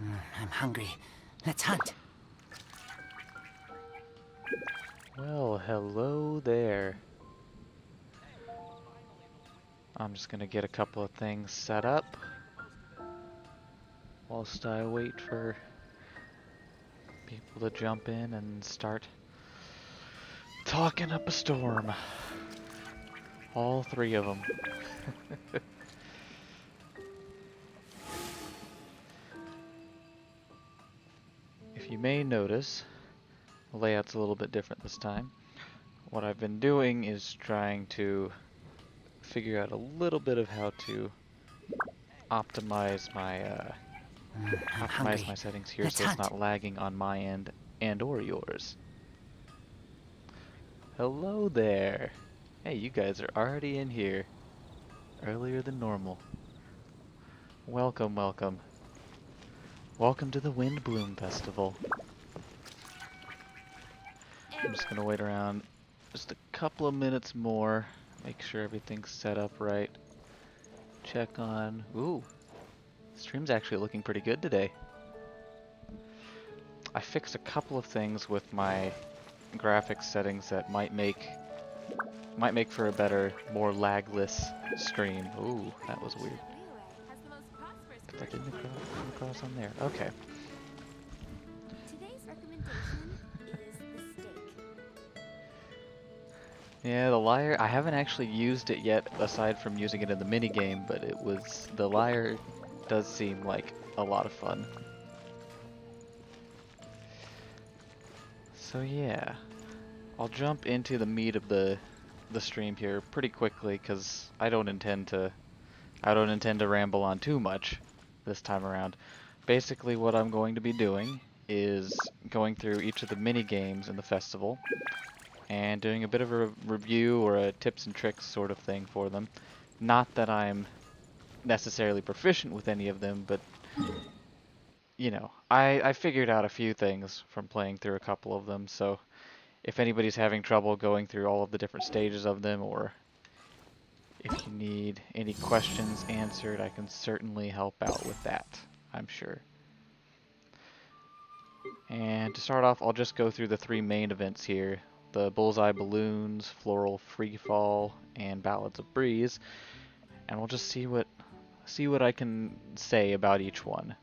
I'm hungry. Let's hunt. Well, hello there. I'm just gonna get a couple of things set up whilst I wait for people to jump in and start talking up a storm. All three of them. If you may notice, the layout's a little bit different this time. What I've been doing is trying to figure out a little bit of how to optimize my I'm hungry. settings here Let's so it's hunt. not lagging on my end and or yours. Hello there. Hey, you guys are already in here earlier than normal. Welcome, welcome. Welcome to the Windblume Festival. I'm just gonna wait around just a couple of minutes more, make sure everything's set up right. Check on. Ooh, stream's actually looking pretty good today. I fixed a couple of things with my graphics settings that might make for a better, more lagless stream. Ooh, that was weird. That didn't come across on there. Okay. Today's recommendation is the steak. Yeah, the lyre, I haven't actually used it yet aside from using it in the minigame, but the lyre does seem like a lot of fun. So yeah, I'll jump into the meat of the stream here pretty quickly because I don't intend to ramble on too much this time around. Basically what I'm going to be doing is going through each of the mini games in the festival and doing a bit of a review or a tips and tricks sort of thing for them. Not that I'm necessarily proficient with any of them, but you know, I figured out a few things from playing through a couple of them, so if anybody's having trouble going through all of the different stages of them, or if you need any questions answered, I can certainly help out with that, I'm sure. And to start off, I'll just go through the three main events here. The Bullseye Balloons, Floral Freefall, and Ballads of Breeze. And we'll just see what I can say about each one.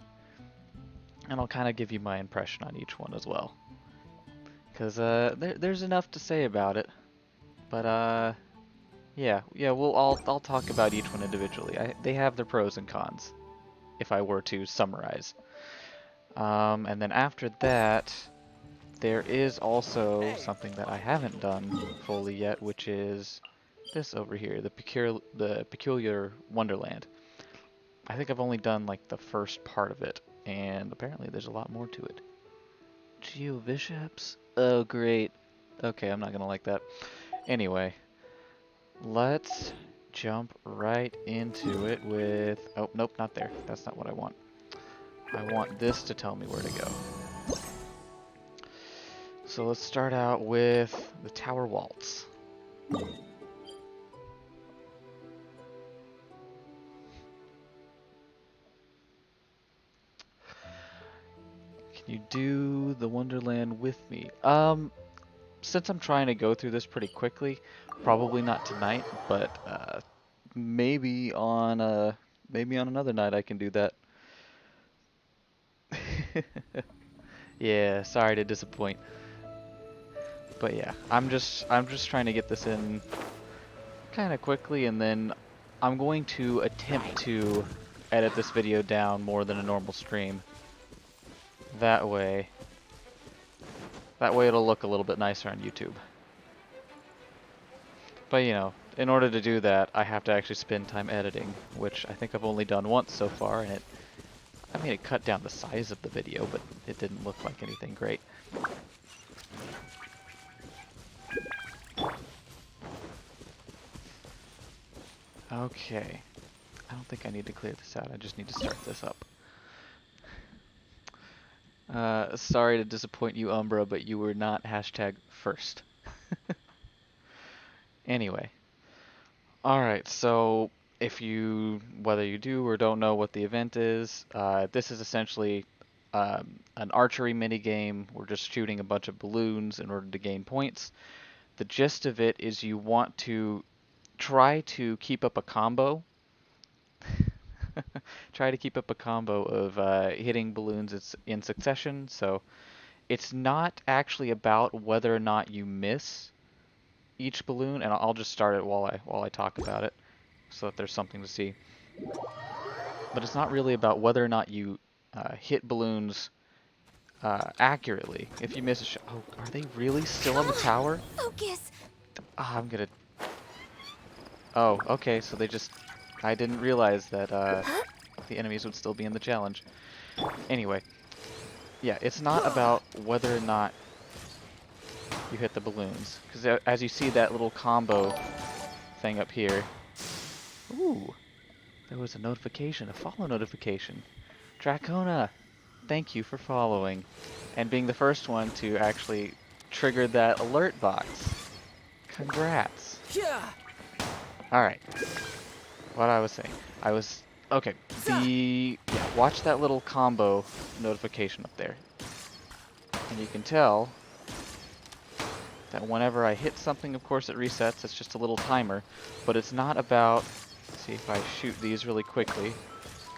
And I'll kind of give you my impression on each one as well. Because there's enough to say about it. But yeah, well, I'll talk about each one individually. They have their pros and cons, if I were to summarize. And then after that, there is also something that I haven't done fully yet, which is this over here, the Peculiar Wonderland. I think I've only done like the first part of it, and apparently there's a lot more to it. Geovishaps? Oh, great. Okay, I'm not gonna like that. Anyway, let's jump right into it with... Oh, nope, not there. That's not what I want. I want this to tell me where to go. So let's start out with the Tower Waltz. Can you do the Wonderland with me? Since I'm trying to go through this pretty quickly, probably not tonight, but maybe on another night I can do that. Yeah, sorry to disappoint. But yeah, I'm just trying to get this in kind of quickly, and then I'm going to attempt to edit this video down more than a normal stream. That way it'll look a little bit nicer on YouTube. But you know, in order to do that, I have to actually spend time editing, which I think I've only done once so far, and it cut down the size of the video, but it didn't look like anything great. Okay. I don't think I need to clear this out, I just need to start this up. Sorry to disappoint you, Umbra, but you were not hashtag first. Anyway. Alright, so whether you do or don't know what the event is, this is essentially an archery mini game. We're just shooting a bunch of balloons in order to gain points. The gist of it is you want to try to keep up a combo. Try to keep up a combo of hitting balloons in succession. So it's not actually about whether or not you miss each balloon, and I'll just start it while I talk about it, so that there's something to see. But it's not really about whether or not you hit balloons accurately. If you miss a shot, oh, are they really still on the tower? Focus. Ah, I'm gonna. Oh, okay. So they just. I didn't realize that the enemies would still be in the challenge. Anyway, yeah, it's not about whether or not you hit the balloons, because as you see that little combo thing up here. Ooh, there was a notification, a follow notification. Dracona, thank you for following and being the first one to actually trigger that alert box. Congrats. Alright, what I was saying. Okay, watch that little combo notification up there. And you can tell that whenever I hit something, of course it resets. It's just a little timer, but it's not about, let's see if I shoot these really quickly.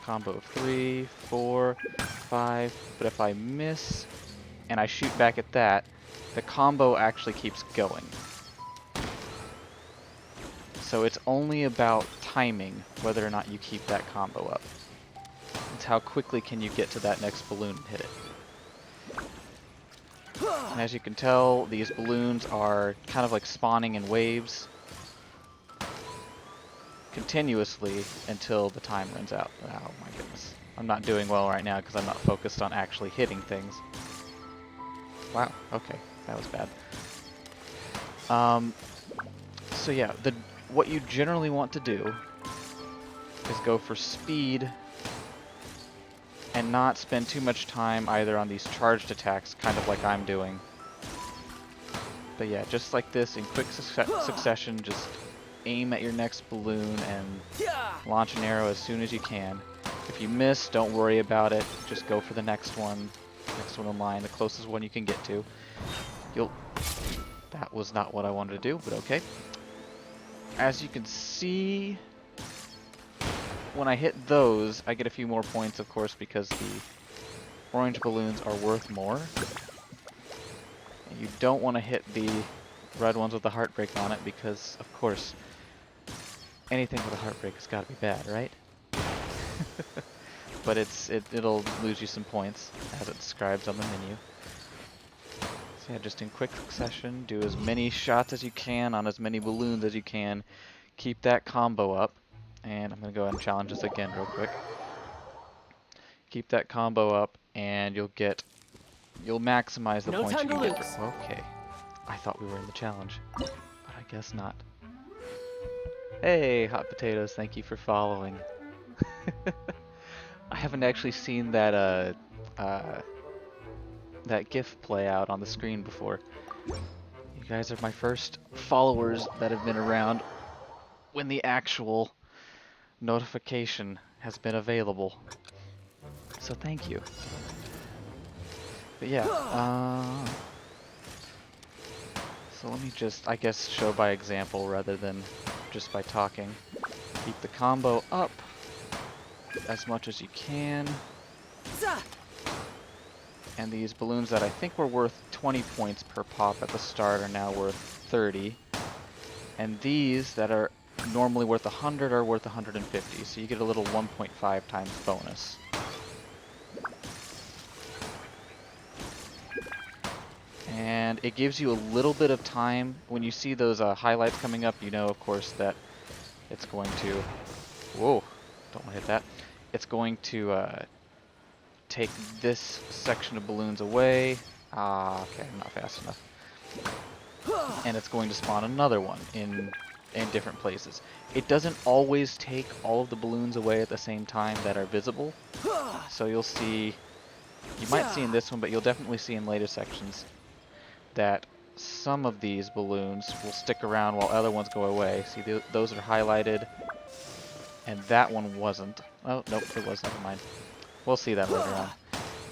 Combo of 3, 4, 5, but if I miss and I shoot back at that, the combo actually keeps going. So it's only about timing whether or not you keep that combo up. It's how quickly can you get to that next balloon and hit it. And as you can tell, these balloons are kind of like spawning in waves continuously until the time runs out. Oh my goodness. I'm not doing well right now because I'm not focused on actually hitting things. Wow, okay, that was bad. So yeah, what you generally want to do is go for speed and not spend too much time either on these charged attacks, kind of like I'm doing. But yeah, just like this, in quick succession, just aim at your next balloon and launch an arrow as soon as you can. If you miss, don't worry about it. Just go for the next one in line, the closest one you can get to. That was not what I wanted to do, but okay. As you can see, when I hit those, I get a few more points, of course, because the orange balloons are worth more. And you don't want to hit the red ones with the heartbreak on it because, of course, anything with a heartbreak has got to be bad, right? But it'll lose you some points, as it describes on the menu. So yeah, just in quick succession, do as many shots as you can on as many balloons as you can. Keep that combo up. And I'm going to go ahead and challenge this again real quick. Keep that combo up, and you'll maximize the points you can get. Okay. I thought we were in the challenge, but I guess not. Hey, Hot Potatoes, thank you for following. I haven't actually seen that that GIF play out on the screen before. You guys are my first followers that have been around when the actual notification has been available. So thank you. But yeah, so let me just, I guess, show by example rather than just by talking. Keep the combo up as much as you can. And these balloons that I think were worth 20 points per pop at the start are now worth 30. And these that are normally worth 100 are worth 150, so you get a little 1.5 times bonus. And it gives you a little bit of time. When you see those highlights coming up, you know, of course, that it's going to... Whoa, don't want to hit that. It's going to take this section of balloons away. Ah, okay, I'm not fast enough. And it's going to spawn another one in different places. It doesn't always take all of the balloons away at the same time that are visible. So you'll see, you might see in this one, but you'll definitely see in later sections that some of these balloons will stick around while other ones go away. See, those are highlighted, and that one wasn't. Oh, nope, it was, never mind. We'll see that later on.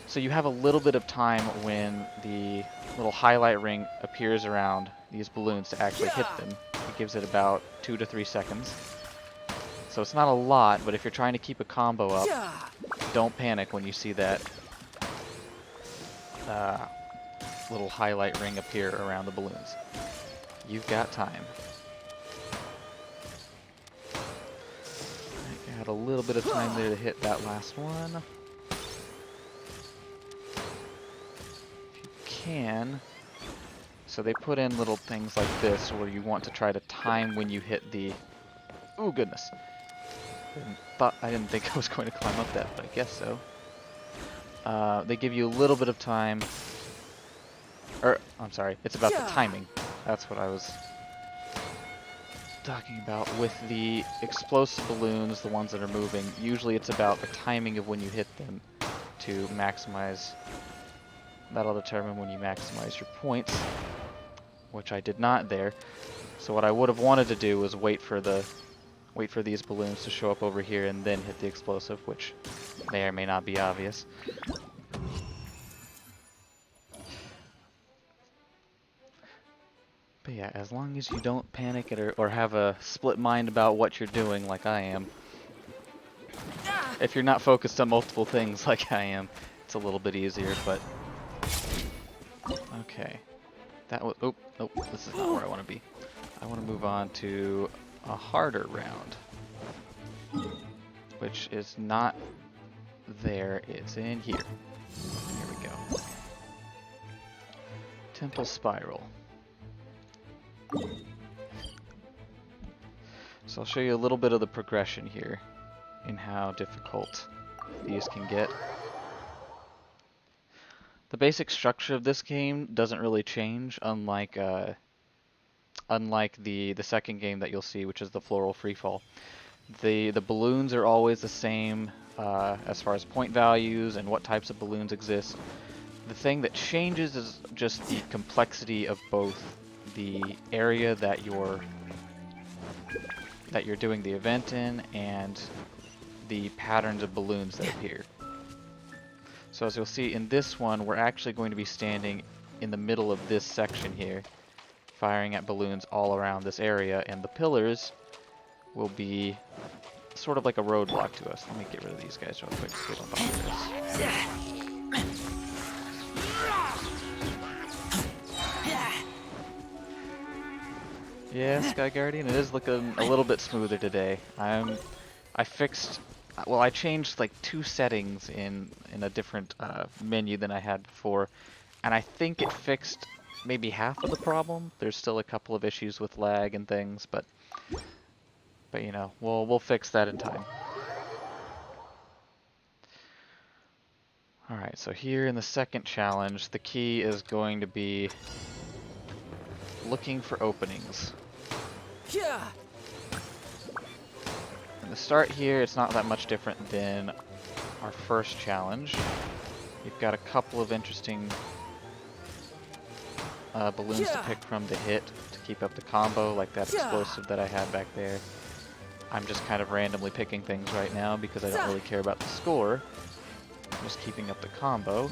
So you have a little bit of time when the little highlight ring appears around these balloons to actually hit them. It gives it about 2 to 3 seconds. So it's not a lot, but if you're trying to keep a combo up, don't panic when you see that little highlight ring appear around the balloons. You've got time. I had a little bit of time there to hit that last one. If you can. So they put in little things like this where you want to try to time when you hit the... Ooh, goodness. I didn't think I was going to climb up that, but I guess so. They give you a little bit of time. I'm sorry, it's about the timing. That's what I was talking about. With the explosive balloons, the ones that are moving, usually it's about the timing of when you hit them to maximize. That'll determine when you maximize your points, which I did not there. So what I would have wanted to do was wait for these balloons to show up over here and then hit the explosive, which may or may not be obvious. But yeah, as long as you don't panic or have a split mind about what you're doing like I am. If you're not focused on multiple things like I am, it's a little bit easier, but... Okay. That was... Oh, this is not where I want to be. I want to move on to a harder round. Which is not there, it's in here. Here we go. Temple Spiral. So I'll show you a little bit of the progression here in how difficult these can get. The basic structure of this game doesn't really change, unlike the second game that you'll see, which is the Floral Freefall. The balloons are always the same as far as point values and what types of balloons exist. The thing that changes is just the complexity of both the area that you're doing the event in and the patterns of balloons that appear. So as you'll see in this one, we're actually going to be standing in the middle of this section here, firing at balloons all around this area, and the pillars will be sort of like a roadblock to us. Let me get rid of these guys real quick so they don't bother us. Yeah, Sky Guardian, it is looking a little bit smoother today. I changed like 2 settings in a different menu than I had before, and I think it fixed maybe half of the problem. There's still a couple of issues with lag and things, but you know, we'll fix that in time. Alright, so here in the second challenge, the key is going to be looking for openings. In the start here, it's not that much different than our first challenge. You've got a couple of interesting balloons to pick from to hit to keep up the combo, like that explosive that I had back there. I'm just kind of randomly picking things right now because I don't really care about the score. I'm just keeping up the combo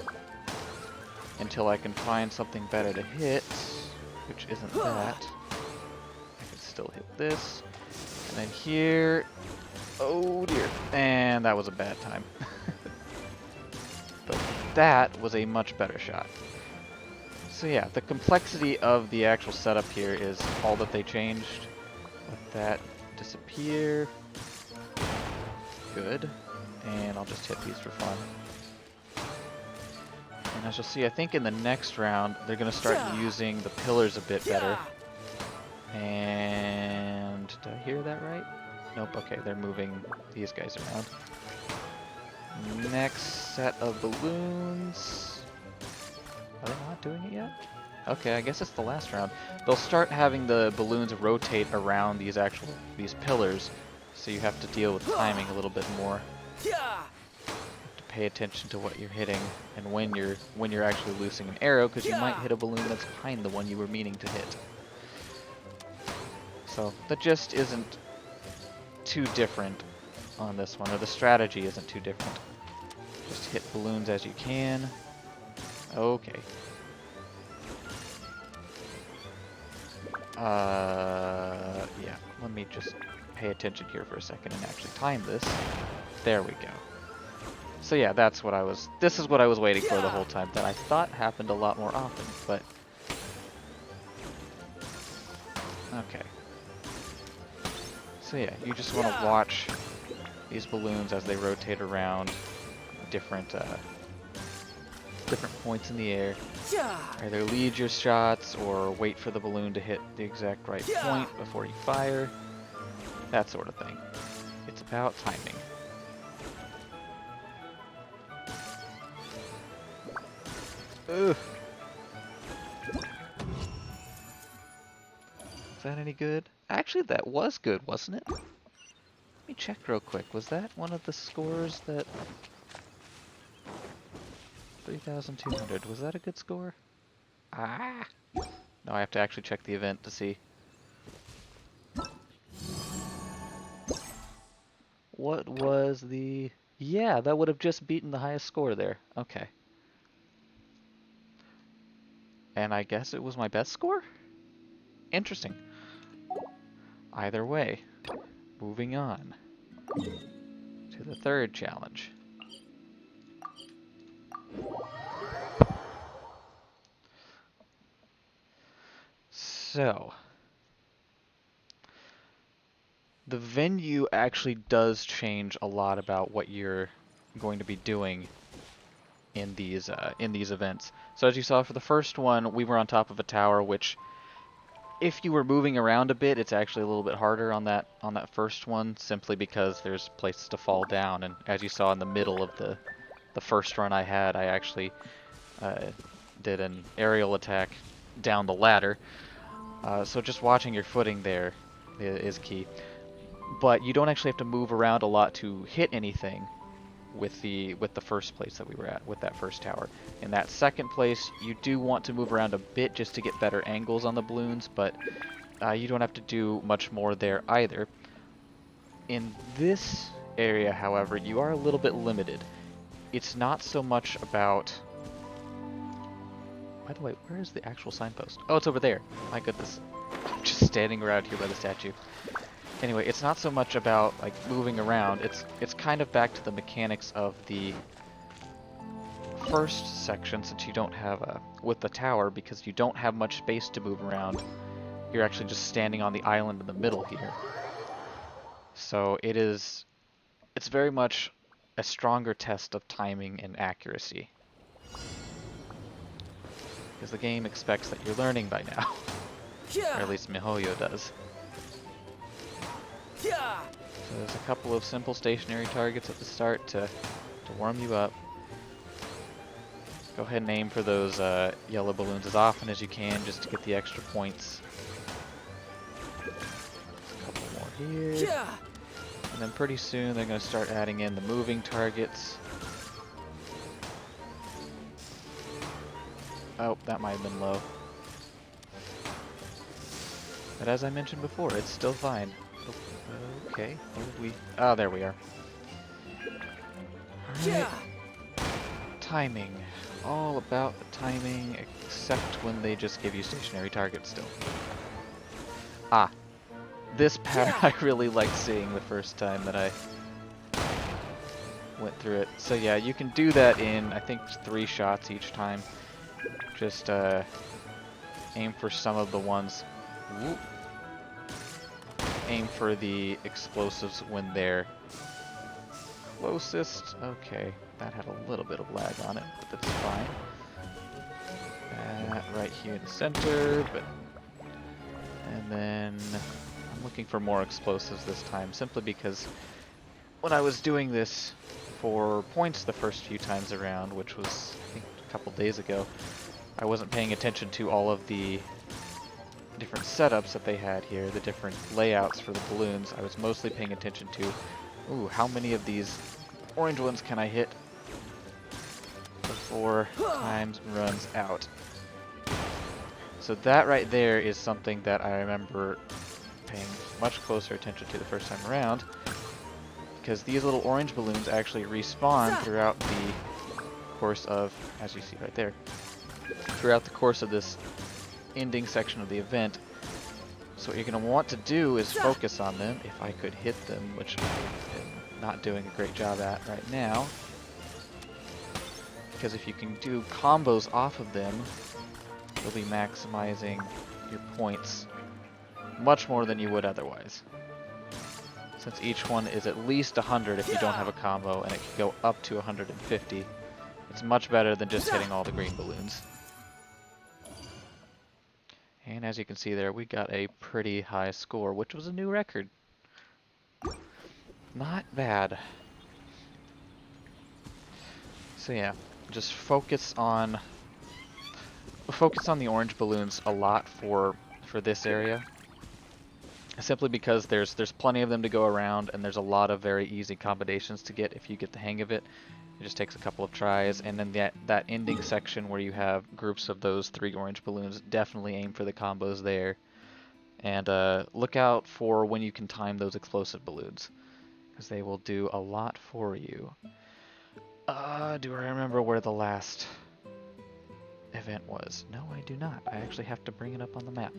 until I can find something better to hit, which isn't that. I can still hit this. And then here, oh dear, and that was a bad time. But that was a much better shot. So yeah, the complexity of the actual setup here is all that they changed. Let that disappear. Good. And I'll just hit these for fun. And as you'll see, I think in the next round, they're going to start using the pillars a bit better. And did I hear that right? Nope, okay, they're moving these guys around. Next set of balloons. Are they not doing it yet? Okay, I guess it's the last round. They'll start having the balloons rotate around these pillars, so you have to deal with timing a little bit more. You have to pay attention to what you're hitting and when you're actually loosing an arrow, because you might hit a balloon that's behind the one you were meaning to hit. So the gist isn't too different on this one, or the strategy isn't too different. Just hit balloons as you can. Okay. Yeah, let me just pay attention here for a second and actually time this. There we go. So yeah, this is what I was waiting for the whole time, that I thought happened a lot more often, but... Okay. So yeah, you just want to watch these balloons as they rotate around different points in the air. Either lead your shots or wait for the balloon to hit the exact right point before you fire. That sort of thing. It's about timing. Ugh. Is that any good? Actually, that was good, wasn't it? Let me check real quick. Was that one of the scores that... 3,200. Was that a good score? Ah! No, I have to actually check the event to see. What was the... Yeah, that would have just beaten the highest score there. Okay. And I guess it was my best score? Interesting. Either way, moving on to the third challenge. So, the venue actually does change a lot about what you're going to be doing in these events. So as you saw for the first one, we were on top of a tower, which if you were moving around a bit, it's actually a little bit harder on that first one, simply because there's places to fall down. And as you saw in the middle of the first run I had, I actually did an aerial attack down the ladder. So just watching your footing there is key. But you don't actually have to move around a lot to hit anything with the first place that we were at, with that first tower. In that second place, you do want to move around a bit just to get better angles on the balloons, but you don't have to do much more there either. In this area, however, you are a little bit limited. It's not so much about... By the way, where is the actual signpost? Oh, it's over there. My goodness. I'm just standing around here by the statue. Anyway, it's not so much about like moving around. It's kind of back to the mechanics of the first section, since you don't have with the tower, because you don't have much space to move around. You're actually just standing on the island in the middle here. So it's very much a stronger test of timing and accuracy, because the game expects that you're learning by now. Or at least MiHoYo does. So there's a couple of simple stationary targets at the start to warm you up. Go ahead and aim for those yellow balloons as often as you can, just to get the extra points. A couple more here. And then pretty soon they're going to start adding in the moving targets. Oh, that might have been low. But as I mentioned before, it's still fine. Okay. Oh, there we are. Alright. Timing. All about the timing, except when they just give you stationary targets still. Ah. This pattern I really liked seeing the first time that I went through it. So yeah, you can do that in, I think, 3 shots each time. Just aim for some of the ones... Whoop. Aim for the explosives when they're closest. Okay, that had a little bit of lag on it, but that's fine. That right here in the center, but... And then I'm looking for more explosives this time, simply because when I was doing this for points the first few times around, which was, I think, a couple days ago, I wasn't paying attention to all of the different setups that they had here, the different layouts for the balloons. I was mostly paying attention to, ooh, how many of these orange ones can I hit before time runs out. So that right there is something that I remember paying much closer attention to the first time around, because these little orange balloons actually respawn throughout the course of, as you see right there, throughout the course of this ending section of the event. So what you're going to want to do is focus on them, if I could hit them, which I'm not doing a great job at right now. Because if you can do combos off of them, you'll be maximizing your points much more than you would otherwise. Since each one is at least 100 if you don't have a combo, and it can go up to 150, it's much better than just hitting all the green balloons. And as you can see there, we got a pretty high score, which was a new record. Not bad. So yeah, just focus on the orange balloons a lot for this area. Simply because there's plenty of them to go around, and there's a lot of very easy combinations to get if you get the hang of it. It just takes a couple of tries, and then that ending section where you have groups of those 3 orange balloons, definitely aim for the combos there. And look out for when you can time those explosive balloons, because they will do a lot for you. Do I remember where the last event was? No, I do not. I actually have to bring it up on the map.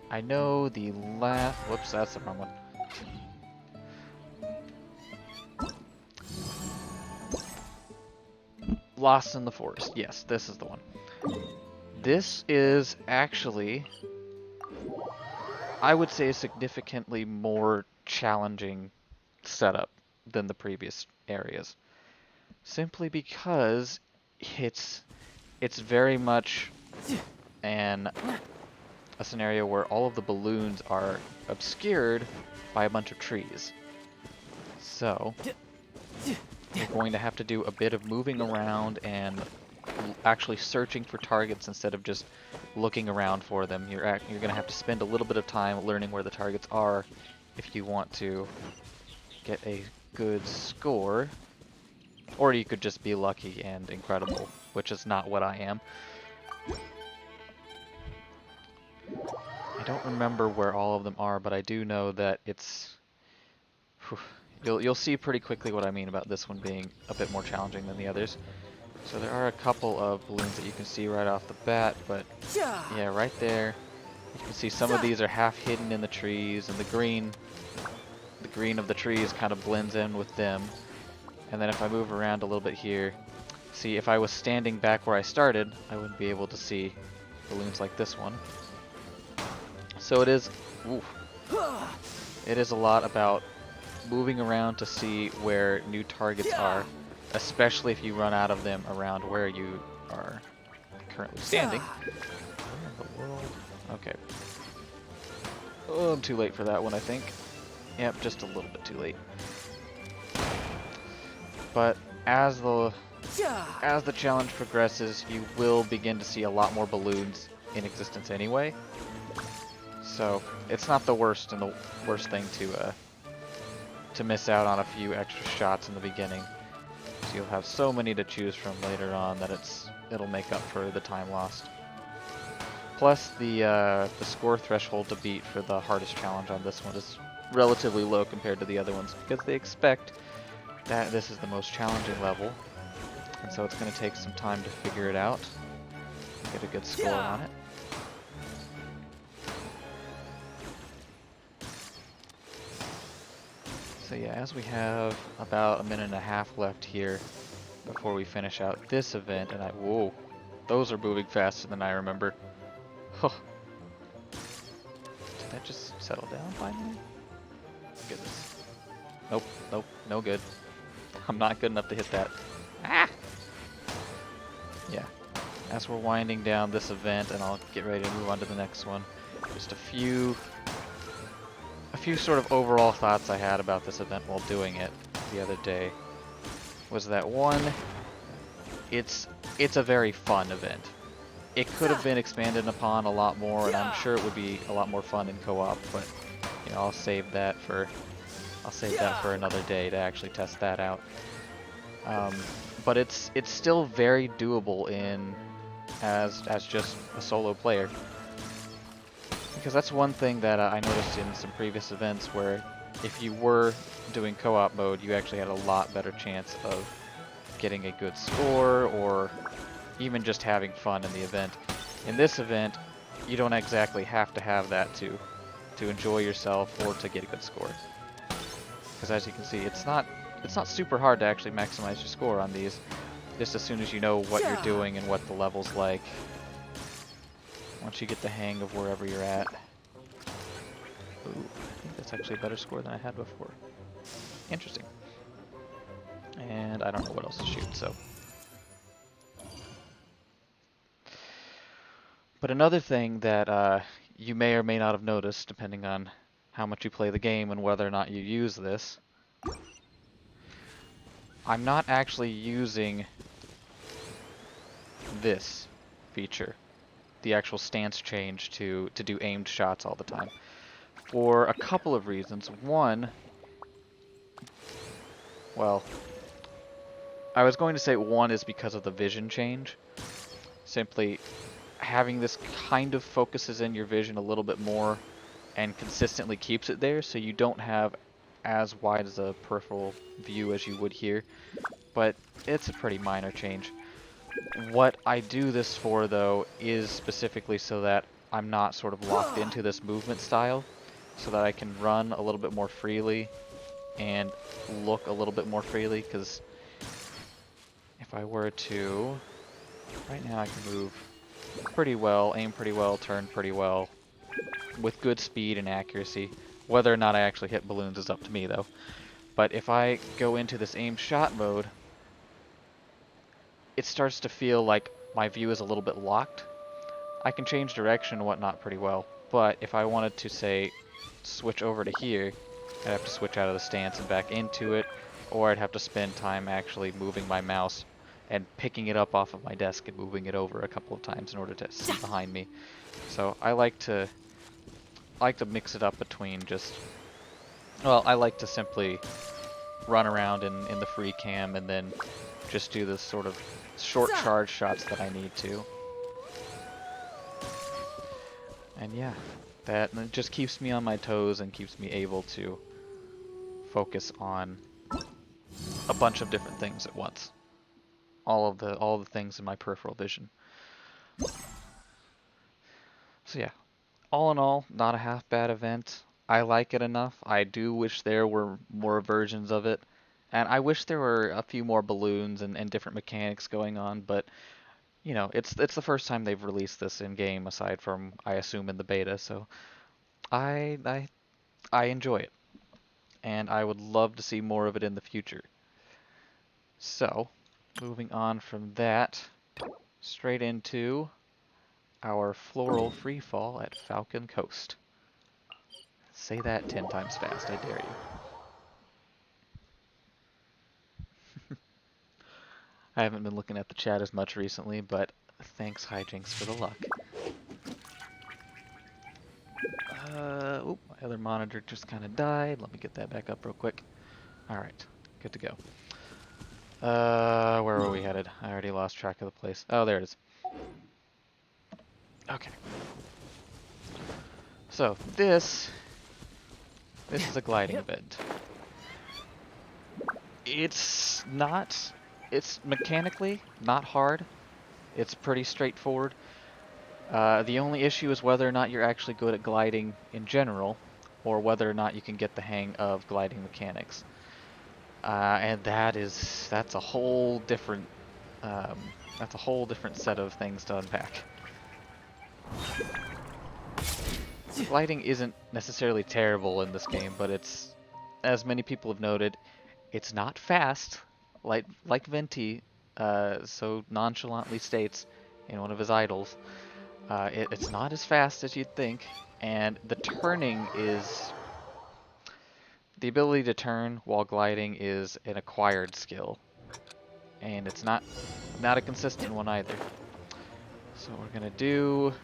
I know the last... Whoops, that's the wrong one. Lost in the Forest. Yes, this is the one. This is actually, I would say, a significantly more challenging setup than the previous areas. Simply because it's very much a scenario where all of the balloons are obscured by a bunch of trees. So you're going to have to do a bit of moving around and actually searching for targets instead of just looking around for them. You're going to have to spend a little bit of time learning where the targets are if you want to get a good score. Or you could just be lucky and incredible, which is not what I am. I don't remember where all of them are, but I do know that it's... You'll see pretty quickly what I mean about this one being a bit more challenging than the others. So there are a couple of balloons that you can see right off the bat, but yeah, right there. You can see some of these are half hidden in the trees, and the green of the trees kind of blends in with them. And then if I move around a little bit here, see, if I was standing back where I started, I wouldn't be able to see balloons like this one. So it is a lot about moving around to see where new targets are, especially if you run out of them around where you are currently standing. Where in the world? Okay. Oh, I'm too late for that one, I think. Yep, just a little bit too late. But as the challenge progresses, you will begin to see a lot more balloons in existence anyway. So it's not the worst thing to miss out on a few extra shots in the beginning. So you'll have so many to choose from later on that it'll make up for the time lost. Plus the score threshold to beat for the hardest challenge on this one is relatively low compared to the other ones, because they expect that this is the most challenging level, and so it's going to take some time to figure it out and get a good score on it. So yeah, as we have about a minute and a half left here before we finish out this event, and whoa, those are moving faster than I remember. Huh. Did that just settle down finally? Goodness. Nope, nope, no good. I'm not good enough to hit that. Ah! Yeah. As we're winding down this event, and I'll get ready to move on to the next one, just a few sort of overall thoughts I had about this event while doing it the other day was that, one, it's a very fun event. It could have been expanded upon a lot more, and I'm sure it would be a lot more fun in co-op, but you know, I'll save that for another day to actually test that out. But it's still very doable as just a solo player. Because that's one thing that I noticed in some previous events where if you were doing co-op mode, you actually had a lot better chance of getting a good score or even just having fun in the event. In this event, you don't exactly have to have that to enjoy yourself or to get a good score. Because as you can see, it's not super hard to actually maximize your score on these, just as soon as you know what you're doing and what the level's like. Once you get the hang of wherever you're at. Ooh, I think that's actually a better score than I had before. Interesting. And I don't know what else to shoot, so. But another thing that you may or may not have noticed, depending on how much you play the game and whether or not you use this, I'm not actually using this feature, the actual stance change to do aimed shots all the time, for a couple of reasons. One, well, I was going to say one is because of the vision change. Simply having this kind of focuses in your vision a little bit more and consistently keeps it there, so you don't have as wide as a peripheral view as you would here, but it's a pretty minor change. What I do this for, though, is specifically so that I'm not sort of locked into this movement style, so that I can run a little bit more freely and look a little bit more freely, because if I were to, right now I can move pretty well, aim pretty well, turn pretty well, with good speed and accuracy. Whether or not I actually hit balloons is up to me, though. But if I go into this aim shot mode, it starts to feel like my view is a little bit locked. I can change direction and whatnot pretty well, but if I wanted to, say, switch over to here, I'd have to switch out of the stance and back into it, or I'd have to spend time actually moving my mouse and picking it up off of my desk and moving it over a couple of times in order to see behind me. So I like to mix it up between just, well, I like to simply run around in the free cam and then just do this sort of short charge shots that I need to. And yeah, that just keeps me on my toes and keeps me able to focus on a bunch of different things at once. All the things in my peripheral vision. So yeah, all in all, not a half bad event. I like it enough. I do wish there were more versions of it. And I wish there were a few more balloons and different mechanics going on, but you know, it's the first time they've released this in game aside from, I assume, in the beta, so I enjoy it. And I would love to see more of it in the future. So, moving on from that, straight into our floral freefall at Falcon Coast. Say that 10 times fast, I dare you. I haven't been looking at the chat as much recently, but thanks Hijinks for the luck. Oop, my other monitor just kind of died. Let me get that back up real quick. Alright, good to go. Where were we headed? I already lost track of the place. Oh, there it is. Okay. So, this is a gliding event. It's mechanically not hard. It's pretty straightforward. The only issue is whether or not you're actually good at gliding in general, or whether or not you can get the hang of gliding mechanics. And that's a whole different set of things to unpack. Gliding isn't necessarily terrible in this game, but it's, as many people have noted, it's not fast, like Venti so nonchalantly states in one of his idols. It's not as fast as you'd think, and the turning is... The ability to turn while gliding is an acquired skill, and it's not a consistent one either. So what we're going to do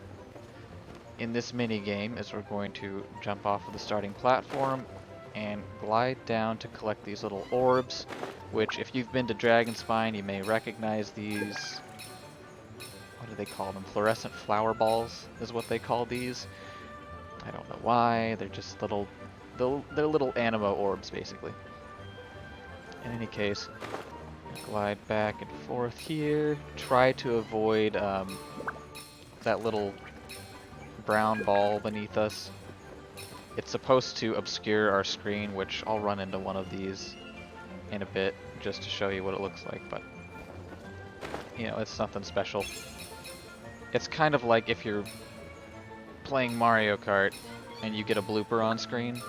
in this mini game is we're going to jump off of the starting platform and glide down to collect these little orbs, which if you've been to Dragon Spine you may recognize these. What do they call them? Fluorescent flower balls is what they call these. I don't know why. They're just little they're little animo orbs, basically. In any case, glide back and forth here. Try to avoid that little brown ball beneath us. It's supposed to obscure our screen, which I'll run into one of these in a bit just to show you what it looks like, but you know, it's nothing special. It's kind of like if you're playing Mario Kart and you get a blooper on screen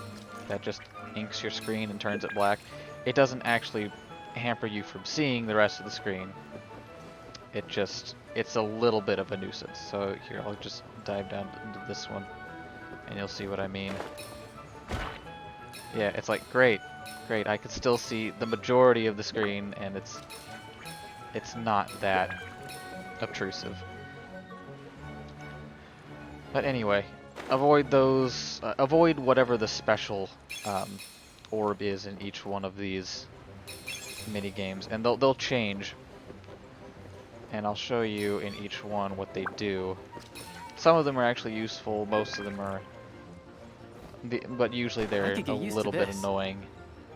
that just inks your screen and turns it black. It doesn't actually hamper you from seeing the rest of the screen. It's a little bit of a nuisance. So here, I'll just dive down into this one and you'll see what I mean. Yeah, it's like, great, I can still see the majority of the screen and it's not that obtrusive. But anyway, avoid those, avoid whatever the special orb is in each one of these mini games, and they'll change. And I'll show you in each one what they do. Some of them are actually useful, most of them are, but usually they're a little bit annoying,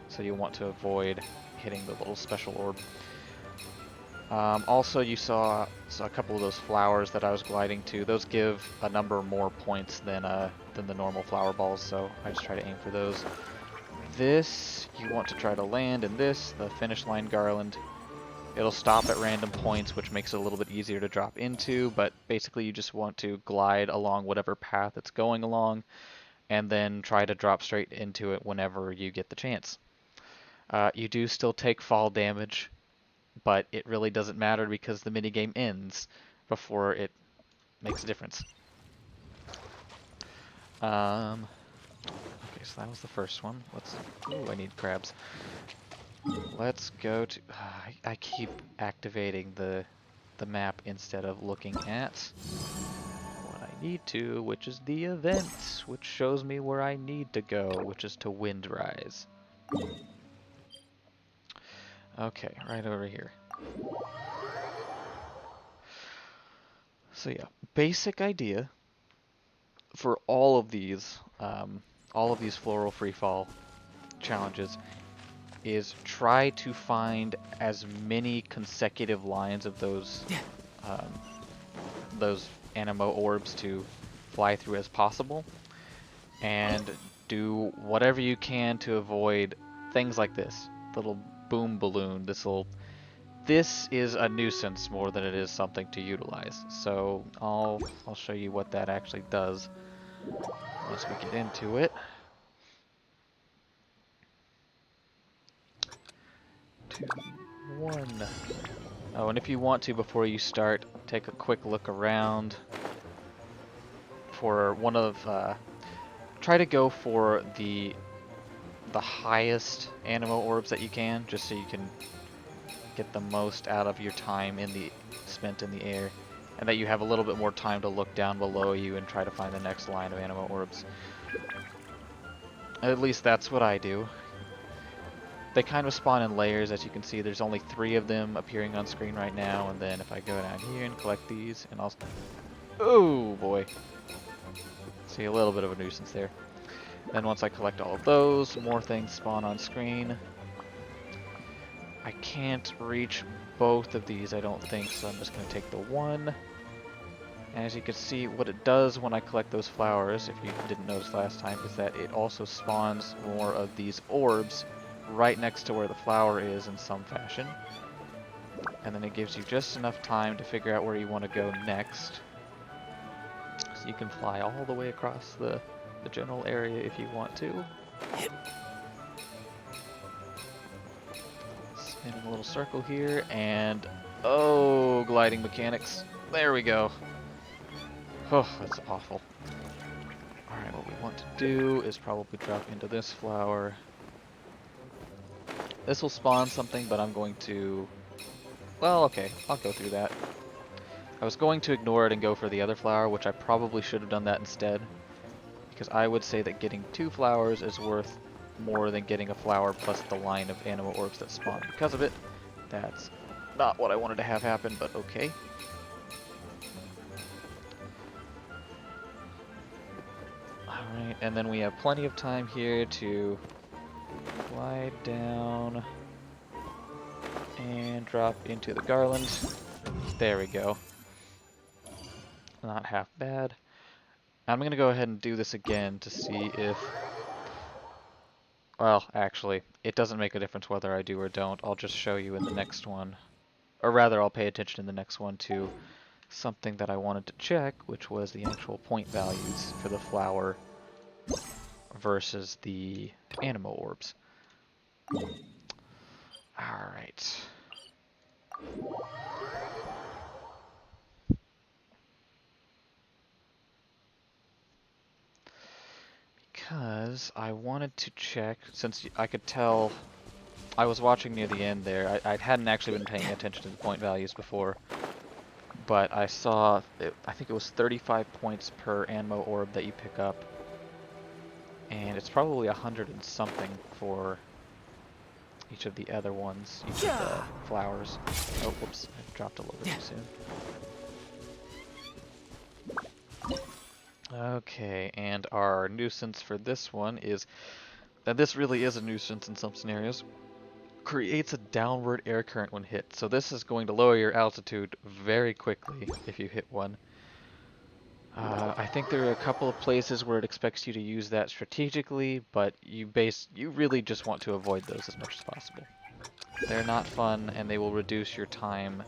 so you want to avoid hitting the little special orb. Also, you saw a couple of those flowers that I was gliding to. Those give a number more points than the normal flower balls, so I just try to aim for those. This, you want to try to land in this, the finish line garland. It'll stop at random points, which makes it a little bit easier to drop into, but basically you just want to glide along whatever path it's going along, and then try to drop straight into it whenever you get the chance. You do still take fall damage, but it really doesn't matter because the minigame ends before it makes a difference. Okay, so that was the first one. Ooh, I need crabs. Let's go to... I keep activating the map instead of looking at what I need to, which is the event, which shows me where I need to go, which is to Windrise. Okay, right over here. So yeah, basic idea for all of these floral freefall challenges is try to find as many consecutive lines of those animo orbs to fly through as possible, and do whatever you can to avoid things like this little boom balloon. This is a nuisance more than it is something to utilize. So I'll show you what that actually does once we get into it. 2, 1. Oh, and if you want to, before you start, take a quick look around for one of. Try to go for the highest animo orbs that you can, just so you can get the most out of your time spent in the air, and that you have a little bit more time to look down below you and try to find the next line of animo orbs. At least that's what I do. They kind of spawn in layers, as you can see. There's only 3 of them appearing on screen right now, and then if I go down here and collect these, and I'll... Oh boy. See, a little bit of a nuisance there. Then once I collect all of those, more things spawn on screen. I can't reach both of these, I don't think, so I'm just going to take the one. And as you can see, what it does when I collect those flowers, if you didn't notice last time, is that it also spawns more of these orbs right next to where the flower is in some fashion. And then it gives you just enough time to figure out where you want to go next. So you can fly all the way across the general area if you want to. Spinning a little circle here, and oh, gliding mechanics. There we go. Oh, that's awful. Alright, what we want to do is probably drop into this flower. This will spawn something, but I'm going to... Well, okay, I'll go through that. I was going to ignore it and go for the other flower, which I probably should have done that instead. Because I would say that getting 2 flowers is worth more than getting a flower plus the line of animo orbs that spawn because of it. That's not what I wanted to have happen, but okay. Alright, and then we have plenty of time here to glide down and drop into the garland. There we go. Not half bad. I'm going to go ahead and do this again to see if... Well, actually, it doesn't make a difference whether I do or don't. I'll just show you in the next one. Or rather, I'll pay attention in the next one to something that I wanted to check, which was the actual point values for the flower versus the animo orbs. Alright. Because I wanted to check, since I could tell, I was watching near the end there, I hadn't actually been paying attention to the point values before, but I saw, I think it was 35 points per animo orb that you pick up, and it's probably 100 and something for each of the other ones, each of the flowers. Oh, whoops, I dropped a little bit too soon. Okay, and our nuisance for this one is that this really is a nuisance in some scenarios. Creates a downward air current when hit. So this is going to lower your altitude very quickly if you hit one. I think there are a couple of places where it expects you to use that strategically, but you really just want to avoid those as much as possible. They're not fun, and they will reduce your time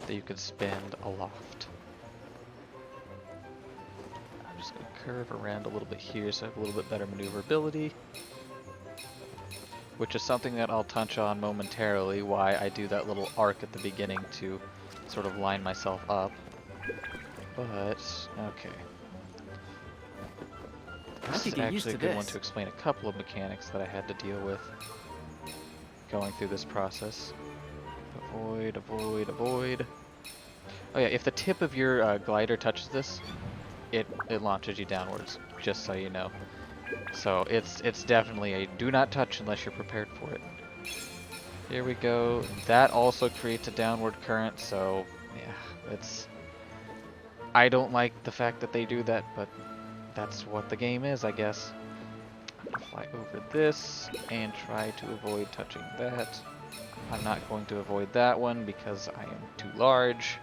that you could spend aloft. I'm just going to curve around a little bit here so I have a little bit better maneuverability, which is something that I'll touch on momentarily, why I do that little arc at the beginning to sort of line myself up. But, okay. This is actually a good one to explain a couple of mechanics that I had to deal with going through this process. Avoid, avoid, avoid. Oh yeah, if the tip of your glider touches this, it launches you downwards, just so you know. So it's definitely a do not touch unless you're prepared for it. Here we go. That also creates a downward current, so yeah, I don't like the fact that they do that, but that's what the game is, I guess. I'm gonna fly over this and try to avoid touching that. I'm not going to avoid that one because I am too large.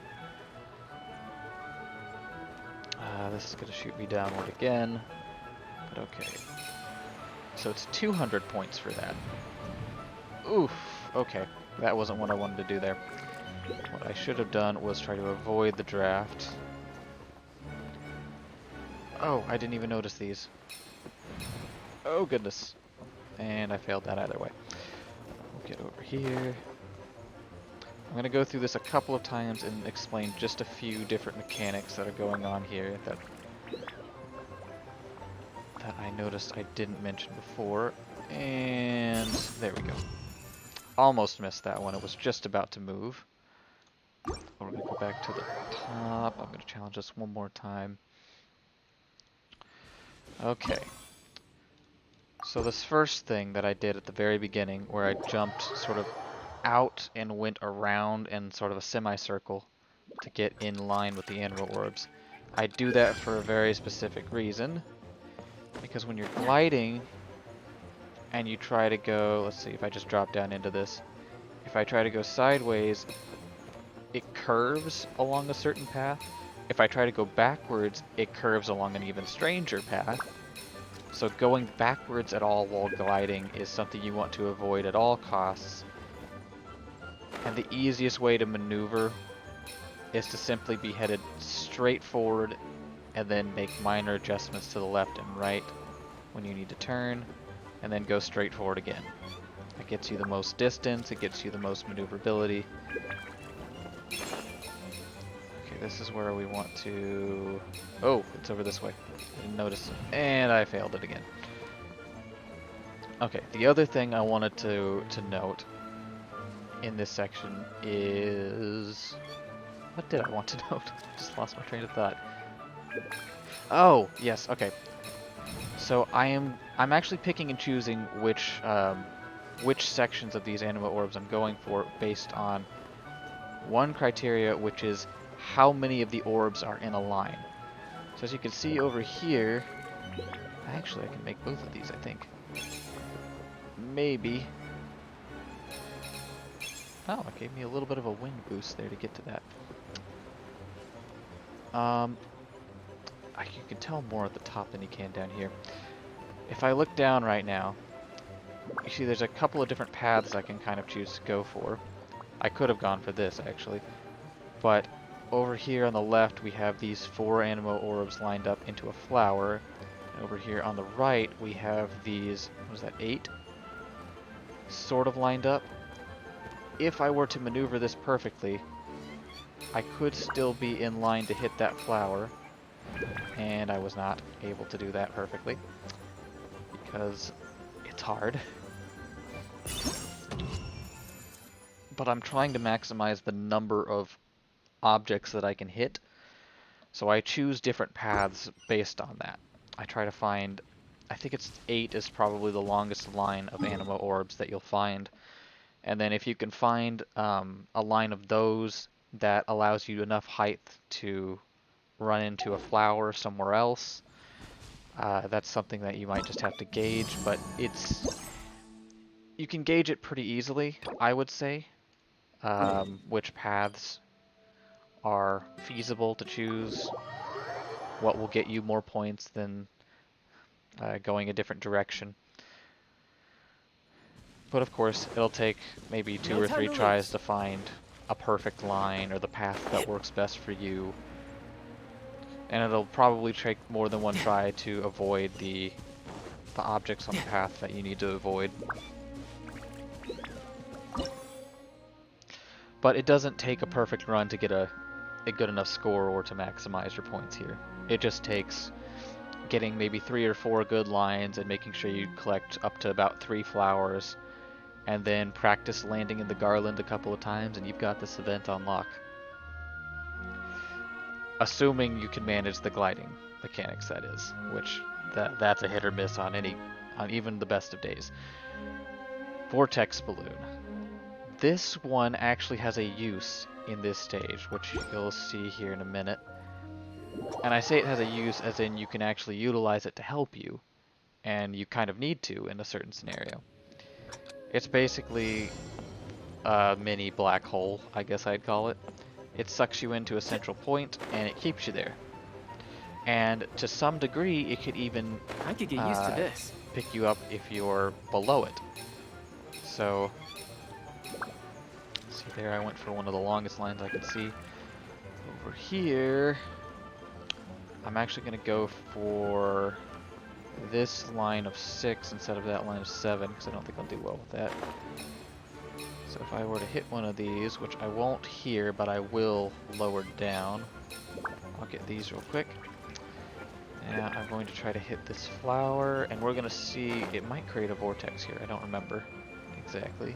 This is going to shoot me downward again, but okay. So it's 200 points for that. Oof, okay. That wasn't what I wanted to do there. What I should have done was try to avoid the draft. Oh, I didn't even notice these. Oh goodness. And I failed that either way. We'll get over here. I'm going to go through this a couple of times and explain just a few different mechanics that are going on here that I noticed I didn't mention before. And there we go. Almost missed that one. It was just about to move. We're going to go back to the top. I'm going to challenge this one more time. Okay. So this first thing that I did at the very beginning, where I jumped sort of out and went around in sort of a semicircle to get in line with the animo orbs. I do that for a very specific reason, because when you're gliding and you try to go, let's see if I just drop down into this, if I try to go sideways, it curves along a certain path. If I try to go backwards, it curves along an even stranger path. So going backwards at all while gliding is something you want to avoid at all costs. And the easiest way to maneuver is to simply be headed straight forward and then make minor adjustments to the left and right when you need to turn, and then go straight forward again. It gets you the most distance, it gets you the most maneuverability. Okay, this is where we want to... Oh, it's over this way. I didn't notice. And I failed it again. Okay, the other thing I wanted to note in this section is... What did I want to note? I just lost my train of thought. Oh, yes, okay. So I'm actually picking and choosing which sections of these animo orbs I'm going for based on one criteria, which is how many of the orbs are in a line. So as you can see over here, Actually, I can make both of these, I think. Maybe. Oh, it gave me a little bit of a wind boost there to get to that. You can tell more at the top than you can down here. If I look down right now, you see there's a couple of different paths I can kind of choose to go for. I could have gone for this, actually. But over here on the left, we have these 4 anemo orbs lined up into a flower. And over here on the right, we have these, what is that, 8? Sort of lined up. If I were to maneuver this perfectly, I could still be in line to hit that flower. And I was not able to do that perfectly, because it's hard. But I'm trying to maximize the number of objects that I can hit, so I choose different paths based on that. I try to find, I think it's 8 is probably the longest line of anemo orbs that you'll find, and then if you can find a line of those that allows you enough height to run into a flower somewhere else, that's something that you might just have to gauge, but you can gauge it pretty easily, I would say, which paths are feasible to choose, what will get you more points than going a different direction. But of course, it'll take maybe 2 or 3 tries to find a perfect line or the path that works best for you. And it'll probably take more than one try to avoid the objects on the path that you need to avoid. But it doesn't take a perfect run to get a good enough score or to maximize your points here. It just takes getting maybe 3 or 4 good lines and making sure you collect up to about 3 flowers, and then practice landing in the garland a couple of times, and you've got this event on lock. Assuming you can manage the gliding mechanics, that is, which that's a hit or miss on even the best of days. Vortex balloon. This one actually has a use in this stage, which you'll see here in a minute. And I say it has a use as in you can actually utilize it to help you, and you kind of need to in a certain scenario. It's basically a mini black hole, I guess I'd call it. It sucks you into a central point, and it keeps you there. And to some degree, it could even I could get used to this. pick you up if you're below it. So, see there, I went for one of the longest lines I could see. Over here, I'm actually going to go for this line of 6 instead of that line of 7, because I don't think I'll do well with that. So if I were to hit one of these, which I won't here, but I will lower down. I'll get these real quick. Now I'm going to try to hit this flower, and we're going to see, it might create a vortex here, I don't remember exactly.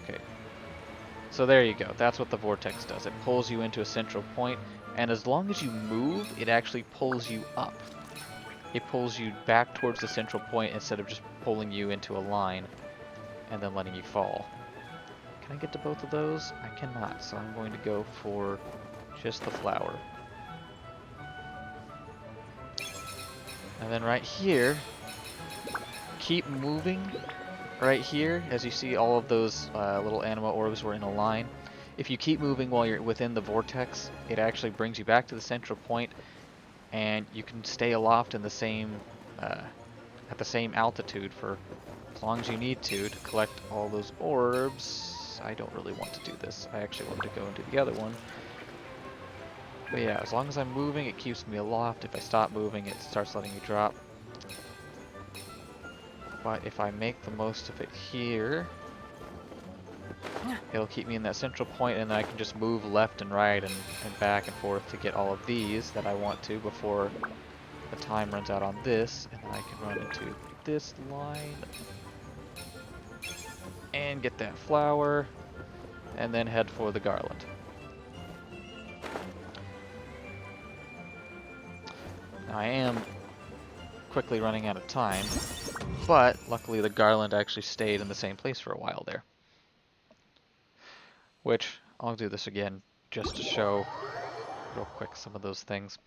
Okay. So there you go, that's what the vortex does. It pulls you into a central point, and as long as you move, it actually pulls you up. It pulls you back towards the central point instead of just pulling you into a line and then letting you fall. Can I get to both of those? I cannot, so I'm going to go for just the flower. And then right here, keep moving. Right here, as you see, all of those little anemo orbs were in a line. If you keep moving while you're within the vortex, it actually brings you back to the central point, and you can stay aloft in the same at the same altitude for as long as you need to collect all those orbs. I don't really want to do this. I actually want to go into the other one. But yeah, as long as I'm moving, it keeps me aloft. If I stop moving, it starts letting me drop. But if I make the most of it here, it'll keep me in that central point, and then I can just move left and right and back and forth to get all of these that I want to before the time runs out on this, and then I can run into this line and get that flower, and then head for the garland. Now I am quickly running out of time, but luckily the garland actually stayed in the same place for a while there. Which, I'll do this again just to show real quick some of those things.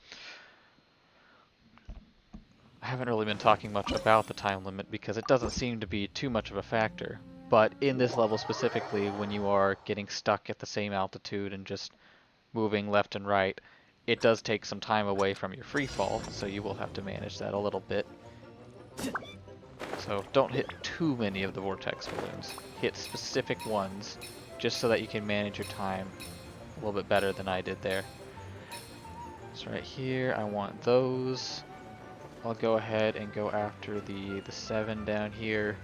I haven't really been talking much about the time limit because it doesn't seem to be too much of a factor. But in this level specifically, when you are getting stuck at the same altitude and just moving left and right, it does take some time away from your free fall, so you will have to manage that a little bit. So don't hit too many of the vortex balloons. Hit specific ones, just so that you can manage your time a little bit better than I did there. So right here, I want those. I'll go ahead and go after the 7 down here,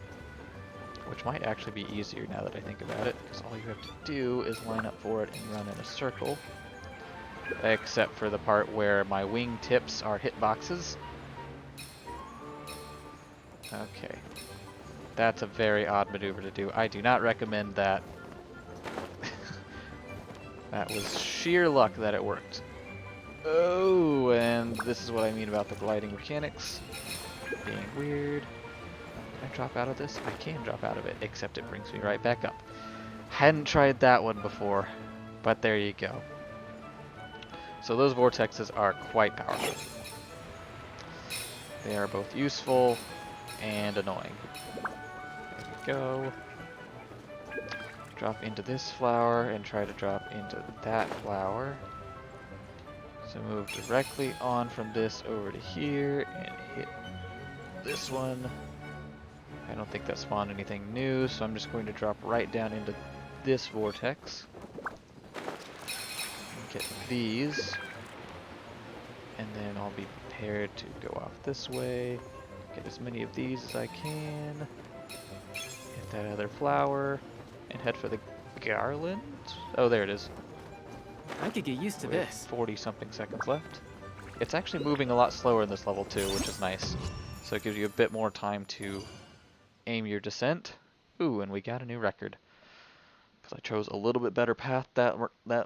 which might actually be easier now that I think about it, because all you have to do is line up for it and run in a circle. Except for the part where my wing tips are hitboxes. Okay. That's a very odd maneuver to do. I do not recommend that. That was sheer luck that it worked. Oh, and this is what I mean about the gliding mechanics being weird. Can I drop out of this? I can drop out of it, except it brings me right back up. Hadn't tried that one before, but there you go. So those vortexes are quite powerful. They are both useful and annoying. There we go. Drop into this flower and try to drop into that flower. So move directly on from this over to here and hit this one. I don't think that spawned anything new, so I'm just going to drop right down into this vortex. And get these. And then I'll be prepared to go off this way. Get as many of these as I can. Hit that other flower. And head for the garland. Oh, there it is. I could get used to With this. 40 something seconds left. It's actually moving a lot slower in this level too, which is nice. So it gives you a bit more time to aim your descent. Ooh, and we got a new record. Because I chose a little bit better path that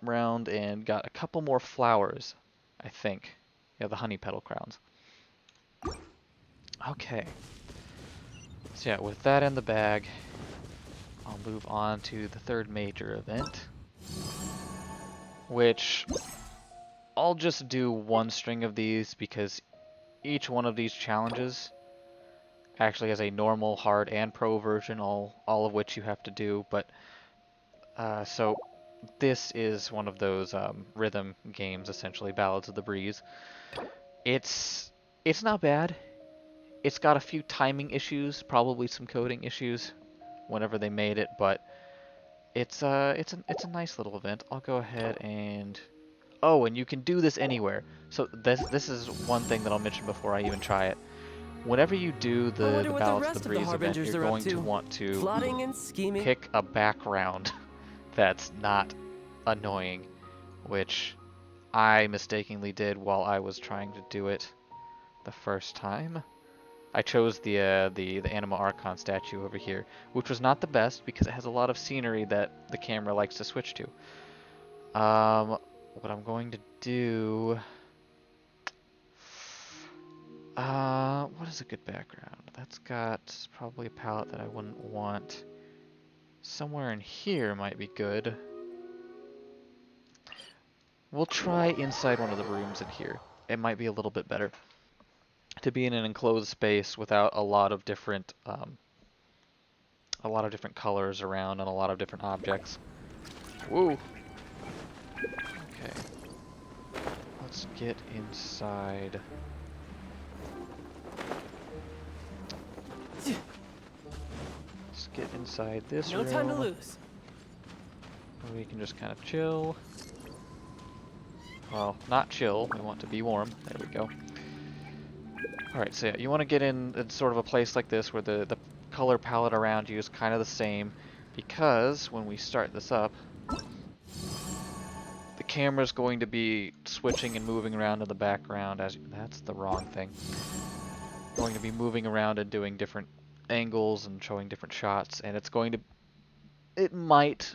round and got a couple more flowers, I think. Yeah, the honey petal crowns. Okay. So yeah, with that in the bag, I'll move on to the third major event, which I'll just do one string of these because each one of these challenges actually has a normal, hard, and pro version, all of which you have to do. But so this is one of those rhythm games, essentially, Ballads of the Breeze. It's not bad. It's got a few timing issues, probably some coding issues whenever they made it, but it's a nice little event. I'll go ahead and and you can do this anywhere. So this is one thing that I'll mention before I even try it. Whenever you do I wonder the what the Ballads rest of the of the Breeze event, Harbingers you're are up going to to. want to Plotting and scheming. pick a background that's not annoying, which I mistakenly did while I was trying to do it the first time. I chose the Anima Archon statue over here, which was not the best because it has a lot of scenery that the camera likes to switch to. What I'm going to do... what is a good background? That's got probably a palette that I wouldn't want. Somewhere in here might be good. We'll try inside one of the rooms in here. It might be a little bit better to be in an enclosed space without a lot of different colors around and a lot of different objects. Woo! Okay. Let's get inside. Let's get inside this room. No time to lose. We can just kind of chill. Well, not chill. We want to be warm. There we go. Alright, so yeah, you want to get in sort of a place like this where the color palette around you is kind of the same, because when we start this up, the camera's going to be switching and moving around in the background as... That's the wrong thing. Going to be moving around and doing different angles and showing different shots, and it's going to... It might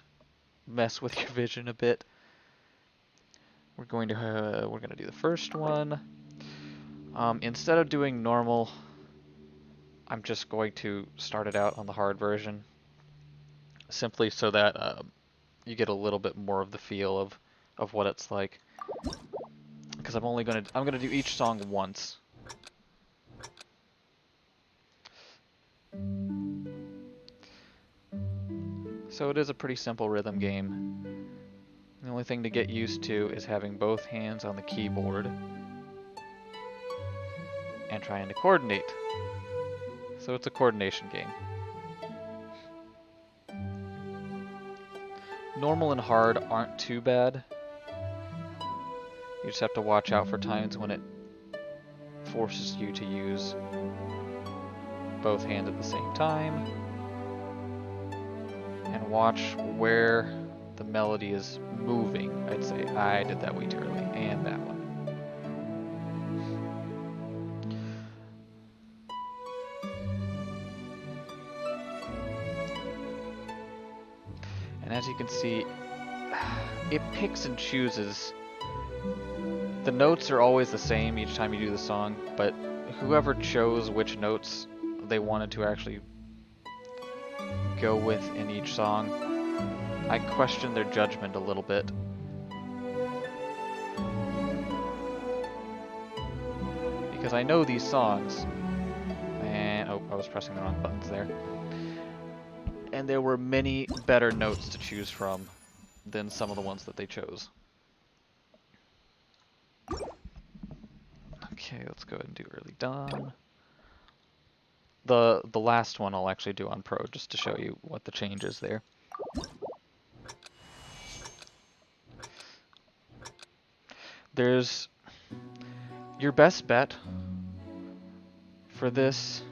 mess with your vision a bit. We're going to do the first one. Instead of doing normal, I'm just going to start it out on the hard version, simply so that you get a little bit more of the feel of what it's like. Because I'm gonna do each song once. So it is a pretty simple rhythm game. The only thing to get used to is having both hands on the keyboard and trying to coordinate. So it's a coordination game. Normal and hard aren't too bad. You just have to watch out for times when it forces you to use both hands at the same time. And watch where the melody is moving. I'd say I did that way too early, and that one. And as you can see, it picks and chooses. The notes are always the same each time you do the song, but whoever chose which notes they wanted to actually go with in each song, I question their judgment a little bit. Because I know these songs, and oh, I was pressing the wrong buttons there. And there were many better notes to choose from than some of the ones that they chose. Okay, let's go ahead and do early dawn. The last one I'll actually do on Pro just to show you what the change is there. There's your best bet for this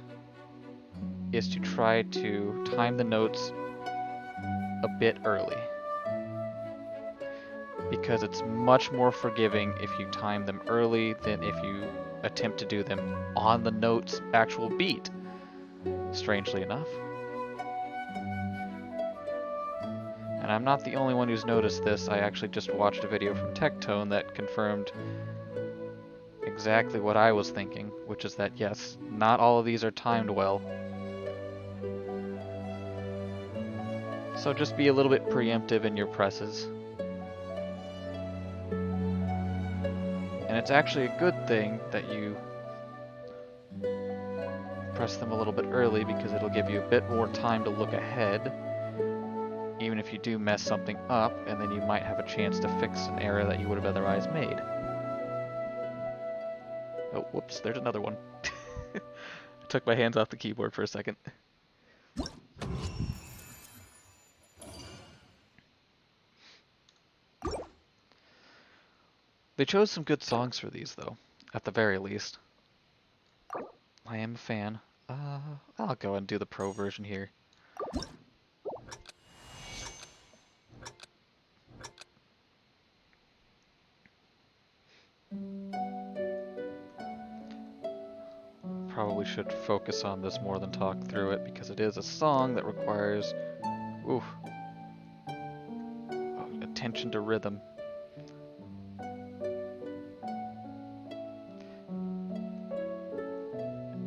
is to try to time the notes a bit early, because it's much more forgiving if you time them early than if you attempt to do them on the note's actual beat, strangely enough. And I'm not the only one who's noticed this. I actually just watched a video from Tectone that confirmed exactly what I was thinking, which is that yes, not all of these are timed well. So just be a little bit preemptive in your presses. And it's actually a good thing that you press them a little bit early, because it'll give you a bit more time to look ahead, even if you do mess something up, and then you might have a chance to fix an error that you would have otherwise made. Oh, whoops, there's another one. I took my hands off the keyboard for a second. They chose some good songs for these, though, at the very least. I am a fan. I'll go and do the pro version here. Probably should focus on this more than talk through it, because it is a song that requires attention to rhythm.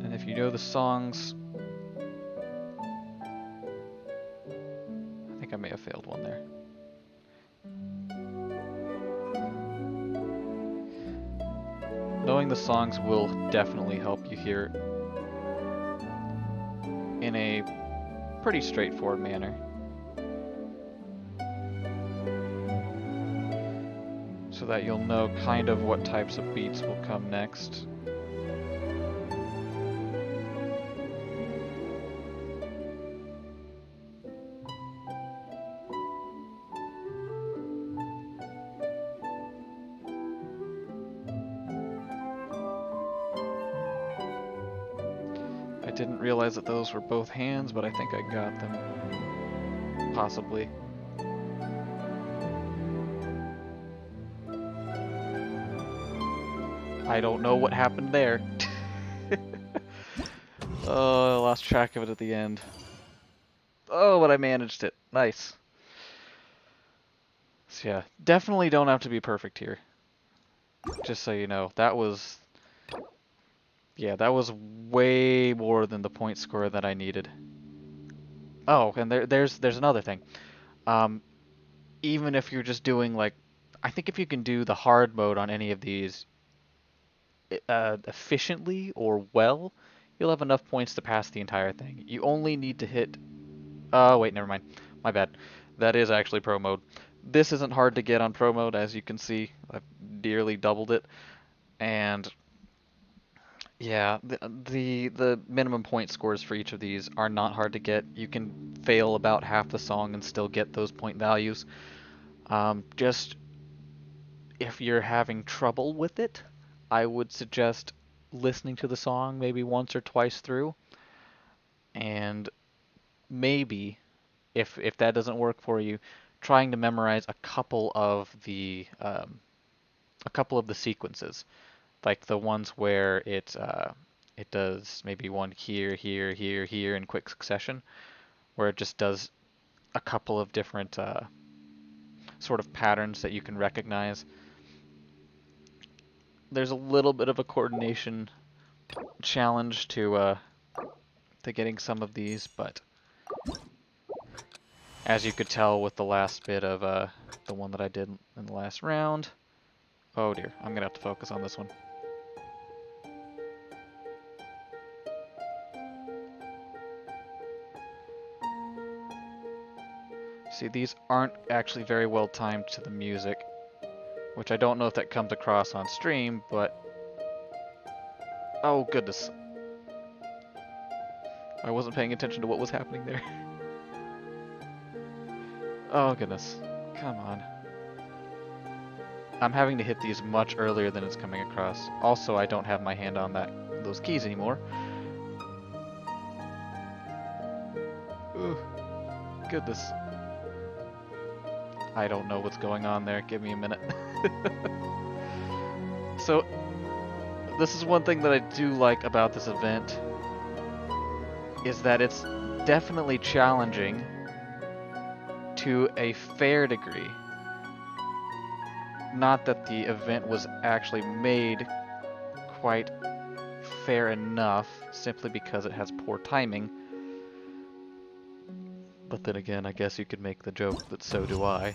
And if you know the songs, I think I may have failed one there. Knowing the songs will definitely help you hear in a pretty straightforward manner. So that you'll know kind of what types of beats will come next. I didn't realize that those were both hands, but I think I got them. Possibly. I don't know what happened there. Oh, I lost track of it at the end. Oh, but I managed it. Nice. So yeah, definitely don't have to be perfect here. Just so you know, that was... yeah, that was way more than the point score that I needed. Oh, and there's another thing. Even if you're just doing, like... I think if you can do the hard mode on any of these efficiently or well, you'll have enough points to pass the entire thing. You only need to hit... wait, never mind. My bad. That is actually pro mode. This isn't hard to get on pro mode, as you can see. I've dearly doubled it. And yeah, the minimum point scores for each of these are not hard to get. You can fail about half the song and still get those point values. Just if you're having trouble with it, I would suggest listening to the song maybe once or twice through, and maybe if that doesn't work for you, trying to memorize a couple of the sequences, like the ones where it does maybe one here, here, here, here in quick succession, where it just does a couple of different sort of patterns that you can recognize. There's a little bit of a coordination challenge to getting some of these, but as you could tell with the last bit of the one that I did in the last round. Oh dear, I'm gonna have to focus on this one. See, these aren't actually very well timed to the music, which I don't know if that comes across on stream, but oh goodness. I wasn't paying attention to what was happening there. Oh goodness. Come on. I'm having to hit these much earlier than it's coming across. Also, I don't have my hand on those keys anymore. Ooh, goodness. I don't know what's going on there. Give me a minute. So, this is one thing that I do like about this event, is that it's definitely challenging to a fair degree. Not that the event was actually made quite fair enough, simply because it has poor timing. But then again, I guess you could make the joke that so do I.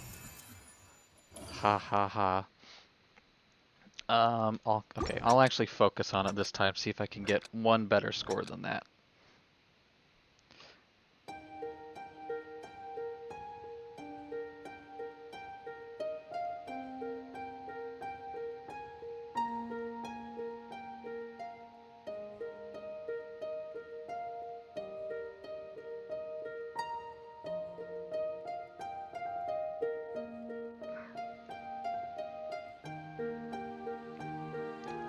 Ha ha ha. Okay, I'll actually focus on it this time, see if I can get one better score than that.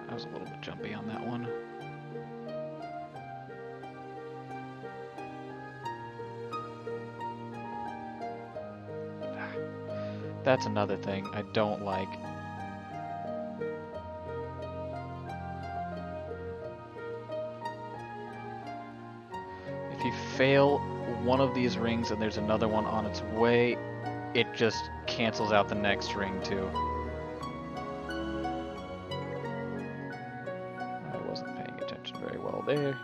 I was a little bit jumpy on that one. That's another thing I don't like. If you fail one of these rings and there's another one on its way, it just cancels out the next ring too. I wasn't paying attention very well there.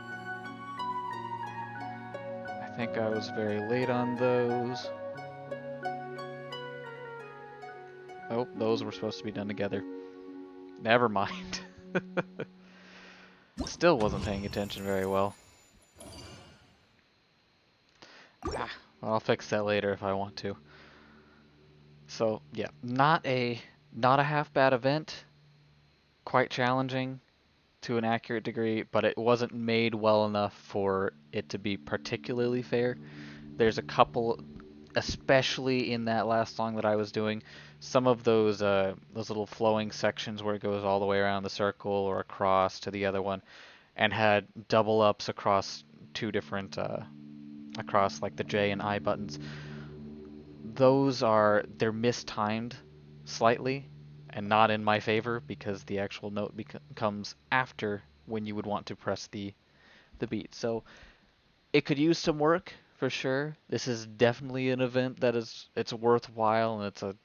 I think I was very late on those. Oh, those were supposed to be done together. Never mind. Still wasn't paying attention very well. Well, I'll fix that later if I want to. So yeah, not a half bad event. Quite challenging to an accurate degree, but it wasn't made well enough for it to be particularly fair. There's a couple, especially in that last song that I was doing, some of those little flowing sections where it goes all the way around the circle or across to the other one, and had double ups across two different across like the J and I buttons. They're mistimed slightly and not in my favor because the actual note comes after when you would want to press the beat. So it could use some work for sure. This is definitely an event that it's worthwhile, and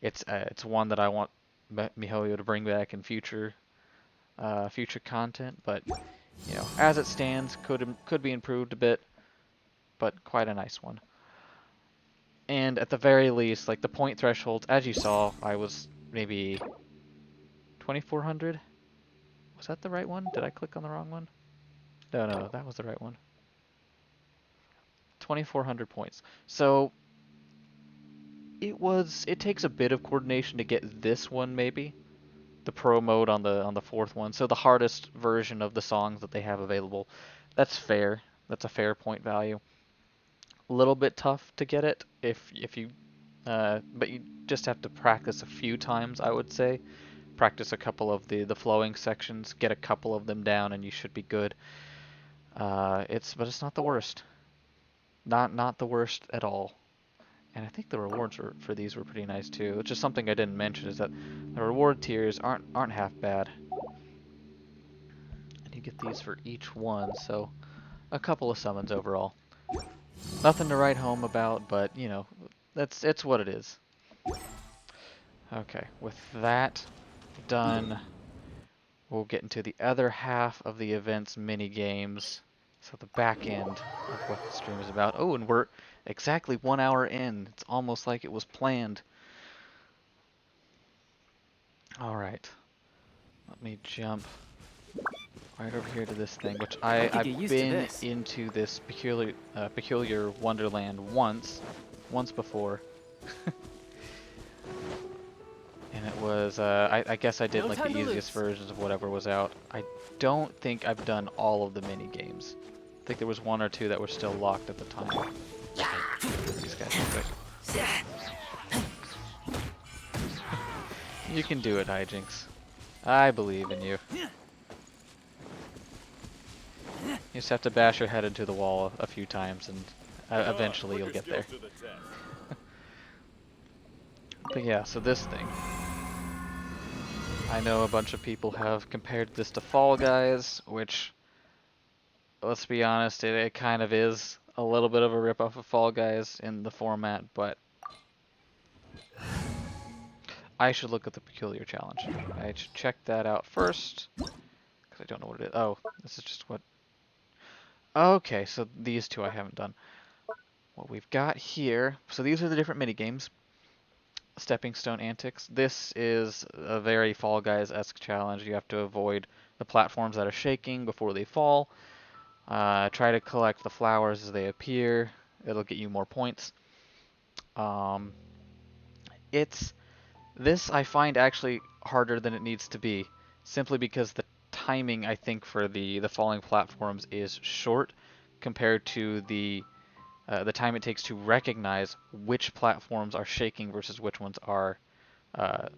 it's one that I want MiHoYo to bring back in future content. But you know, as it stands, could be improved a bit, but quite a nice one. And at the very least, like the point thresholds, as you saw, I was maybe 2400. Was that the right one? Did I click on the wrong one? No, that was the right one. 2400 points. So It takes a bit of coordination to get this one maybe. The pro mode on the fourth one. So the hardest version of the songs that they have available. That's fair. That's a fair point value. A little bit tough to get it if you but you just have to practice a few times, I would say. Practice a couple of the flowing sections, get a couple of them down, and you should be good. But it's not the worst. Not the worst at all. And I think the rewards for these were pretty nice too. Which is something I didn't mention, is that the reward tiers aren't half bad. And you get these for each one, so a couple of summons overall. Nothing to write home about, but you know, it's what it is. Okay, with that done, we'll get into the other half of the event's mini games. So the back end of what the stream is about. Oh, and we're exactly 1 hour in. It's almost like it was planned. All right, let me jump right over here to this thing, which I could get I've used to been this. into this peculiar wonderland once before. And it was, I guess I did No like time the to easiest lose. versions of whatever was out. I don't think I've done all of the mini games. I think there was one or two that were still locked at the time. These guys real quick. You can do it, Hijinks. I believe in you. You just have to bash your head into the wall a few times, and eventually you'll get there. But yeah, so this thing. I know a bunch of people have compared this to Fall Guys, which, let's be honest, it kind of is a little bit of a ripoff of Fall Guys in the format, but I should look at the peculiar challenge. I should check that out first, because I don't know what it is. Oh, this is just what... Okay, so these two I haven't done. What we've got here, so these are the different minigames. Stepping Stone Antics. This is a very Fall Guys-esque challenge. You have to avoid the platforms that are shaking before they fall. Try to collect the flowers as they appear. It'll get you more points. It's this I find actually harder than it needs to be, simply because the timing I think for the falling platforms is short compared to the time it takes to recognize which platforms are shaking versus which ones are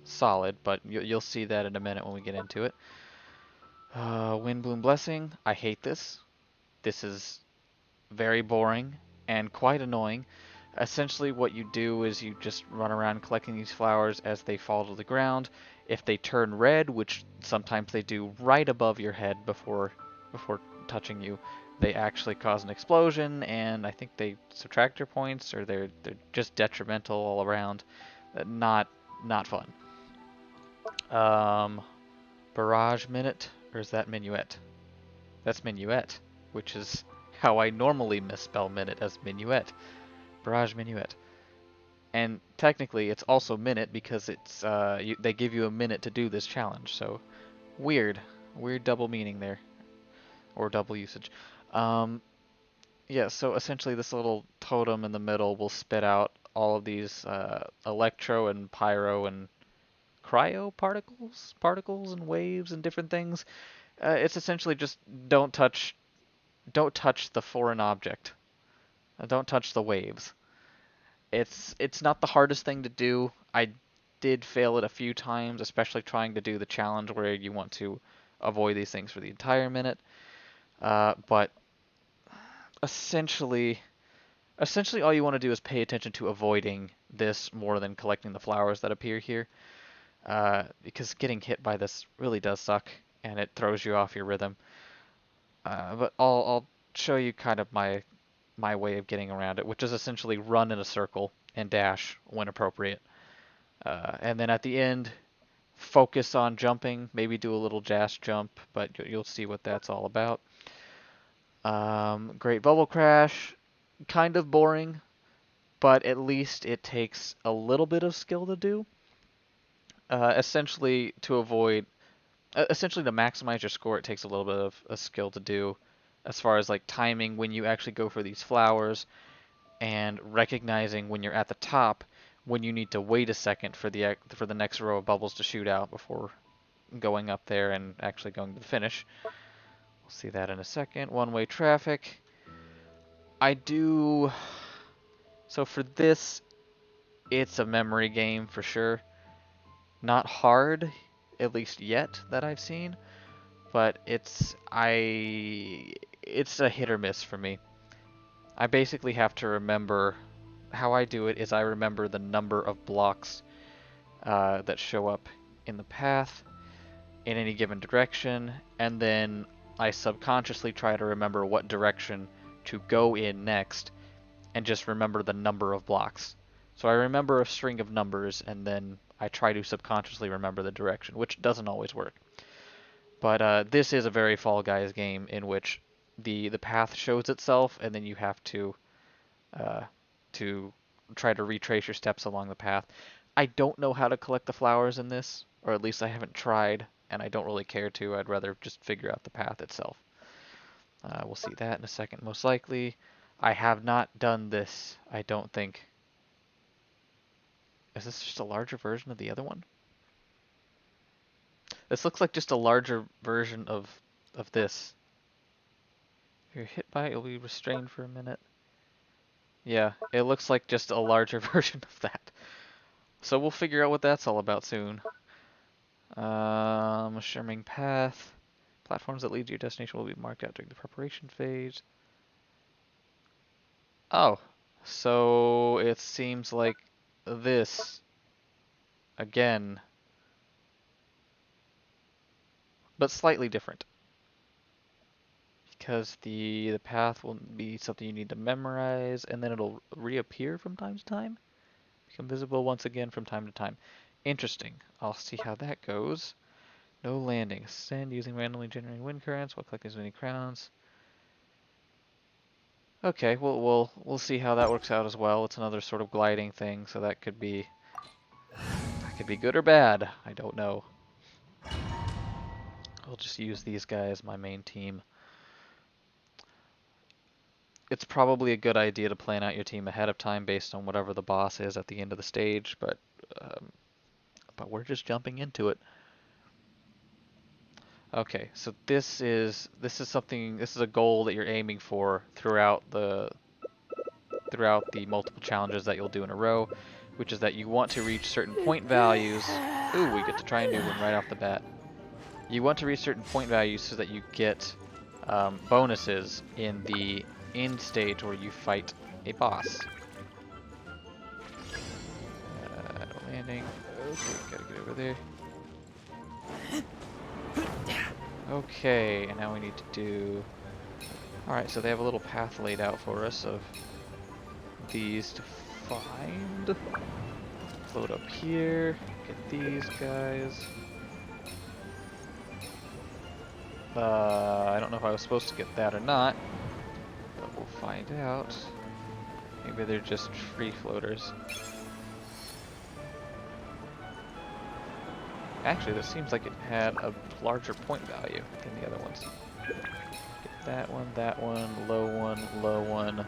solid, but you'll see that in a minute when we get into it. Windblume Blessing, I hate this. This is very boring and quite annoying. Essentially what you do is you just run around collecting these flowers as they fall to the ground. If they turn red, which sometimes they do right above your head before touching you, they actually cause an explosion, and I think they subtract your points, or they're just detrimental all around. Not fun. Barrage Minute, or is that Minuet? That's Minuet, which is how I normally misspell minute, as Minuet. Barrage Minuet. And technically it's also minute because it's they give you a minute to do this challenge, so weird double meaning there, or double usage. Yeah, so essentially this little totem in the middle will spit out all of these electro and pyro and cryo particles and waves and different things. It's essentially just don't touch the foreign object. Don't touch the waves. It's not the hardest thing to do. I did fail it a few times, especially trying to do the challenge where you want to avoid these things for the entire minute. But essentially all you want to do is pay attention to avoiding this more than collecting the flowers that appear here. Because getting hit by this really does suck, and it throws you off your rhythm. But I'll show you kind of my way of getting around it, which is essentially run in a circle and dash when appropriate. And then at the end, focus on jumping, maybe do a little dash jump, but you'll see what that's all about. Great Bubble Crash, kind of boring, but at least it takes a little bit of skill to do. Essentially to maximize your score, it takes a little bit of a skill to do, as far as like timing when you actually go for these flowers, and recognizing when you're at the top when you need to wait a second for the next row of bubbles to shoot out before going up there and actually going to the finish. We'll see that in a second. One-way traffic. I do... So for this, it's a memory game for sure. Not hard, at least yet, that I've seen. But it's a hit or miss for me. I basically have to remember... How I do it is I remember the number of blocks that show up in the path in any given direction, and then I subconsciously try to remember what direction to go in next, and just remember the number of blocks. So I remember a string of numbers, and then I try to subconsciously remember the direction, which doesn't always work. But this is a very Fall Guys game in which the path shows itself, and then you have to try to retrace your steps along the path. I don't know how to collect the flowers in this, or at least I haven't tried, and I don't really care to. I'd rather just figure out the path itself. We'll see that in a second, most likely. I have not done this, I don't think. Is this just a larger version of the other one? This looks like just a larger version of this. If you're hit by it, you'll be restrained for a minute. Yeah, it looks like just a larger version of that. So we'll figure out what that's all about soon. Shimmering path. Platforms that lead to your destination will be marked out during the preparation phase. Oh, so it seems like this again, but slightly different. Because the path will be something you need to memorize, and then it'll reappear from time to time. Become visible once again from time to time. Interesting. I'll see how that goes. No landing. Ascend using randomly generating wind currents while collecting as many crowns. Okay, well, we'll see how that works out as well. It's another sort of gliding thing, so that could be good or bad. I don't know. I'll just use these guys, my main team. It's probably a good idea to plan out your team ahead of time based on whatever the boss is at the end of the stage, but we're just jumping into it. Okay, so this is a goal that you're aiming for throughout the multiple challenges that you'll do in a row, which is that you want to reach certain point values. Ooh, we get to try a new one right off the bat. You want to reach certain point values so that you get bonuses in the end stage where you fight a boss. Landing. Okay, gotta get over there. Okay, and now we need to do... Alright, so they have a little path laid out for us of these to find. Float up here, get these guys. I don't know if I was supposed to get that or not, but we'll find out. Maybe they're just free floaters. Actually, this seems like it had a larger point value than the other ones. Get that one, low one.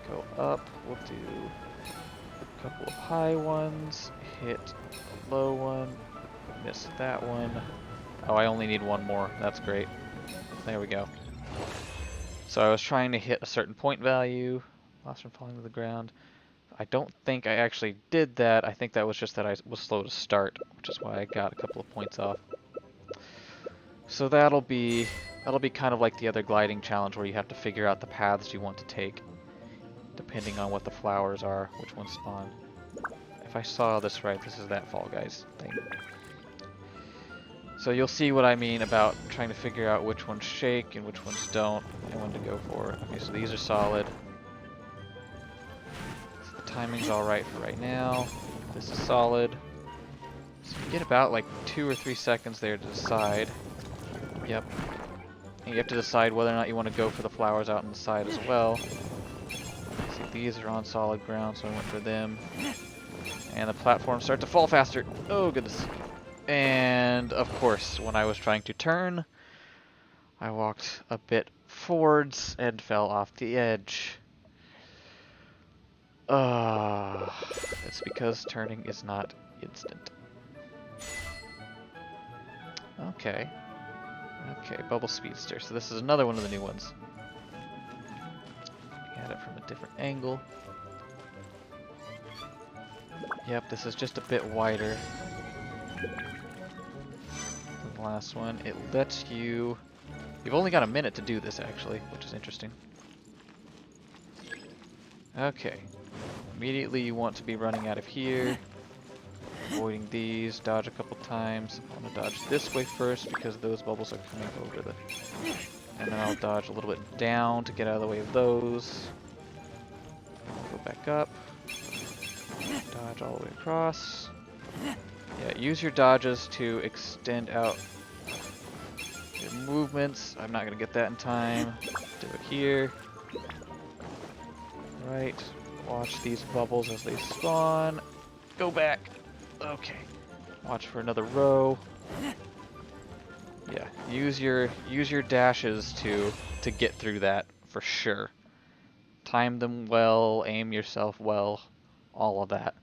Go up, we'll do a couple of high ones, hit a low one, miss that one. Oh, I only need one more, that's great. There we go. So I was trying to hit a certain point value, lost from falling to the ground. I don't think I actually did that. I think that was just that I was slow to start, which is why I got a couple of points off. So that'll be kind of like the other gliding challenge where you have to figure out the paths you want to take, depending on what the flowers are, which ones spawn. If I saw this right, this is that Fall Guys thing. So you'll see what I mean about trying to figure out which ones shake and which ones don't, and when to go for it. Okay, so these are solid. Timing's alright for right now. This is solid. So you get about like 2 or 3 seconds there to decide. Yep. And you have to decide whether or not you want to go for the flowers out on the side as well. See, these are on solid ground, so I went for them. And the platforms start to fall faster. Oh, goodness. And, of course, when I was trying to turn, I walked a bit forwards and fell off the edge. It's because turning is not instant. Okay. Okay, Bubble Speedster. So this is another one of the new ones. Looking at it from a different angle. Yep, this is just a bit wider than the last one. It lets you... You've only got a minute to do this, actually, which is interesting. Okay. Immediately you want to be running out of here. Avoiding these, dodge a couple times. I want to dodge this way first because those bubbles are coming over the... And then I'll dodge a little bit down to get out of the way of those. Go back up. Dodge all the way across. Yeah, use your dodges to extend out your movements. I'm not going to get that in time. Do it here. Right. Watch these bubbles as they spawn. Go back. Okay. Watch for another row. Yeah, use your dashes to get through that for sure. Time them well, aim yourself well, all of that.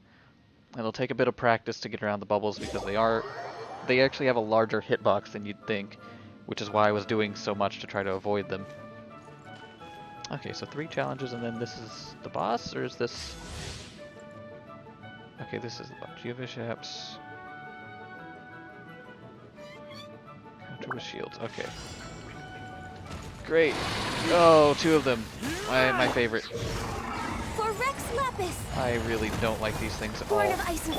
It'll take a bit of practice to get around the bubbles because they actually have a larger hitbox than you'd think, which is why I was doing so much to try to avoid them. Okay, so 3 challenges and then this is the boss, or is this... Okay, this is the boss. Geovishaps. Counter with shields, okay. Great. Oh, 2 of them. My favorite. For Rex Lapis, I really don't like these things at Born all. of Ice and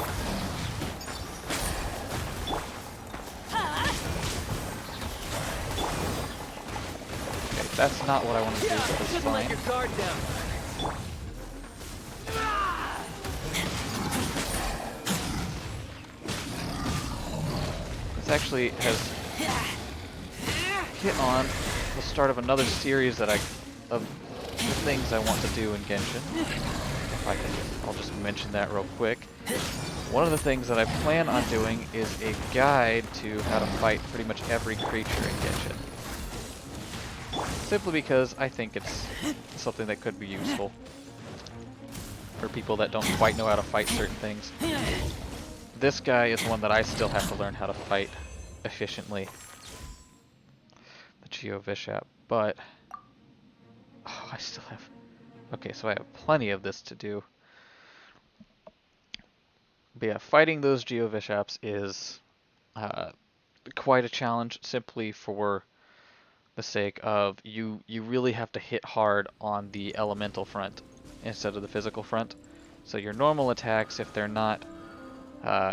Okay, that's not what I want to do, but it's Just fine. let your guard down. This actually has hit on the start of another series that of things I want to do in Genshin. If I can, I'll just mention that real quick. One of the things that I plan on doing is a guide to how to fight pretty much every creature in Genshin. Simply because I think it's something that could be useful for people that don't quite know how to fight certain things. This guy is one that I still have to learn how to fight efficiently. The Geovishap, but oh, I still have... Okay, so I have plenty of this to do. But yeah, fighting those Geovishaps is quite a challenge simply for the sake of you really have to hit hard on the elemental front instead of the physical front. So your normal attacks, if they're not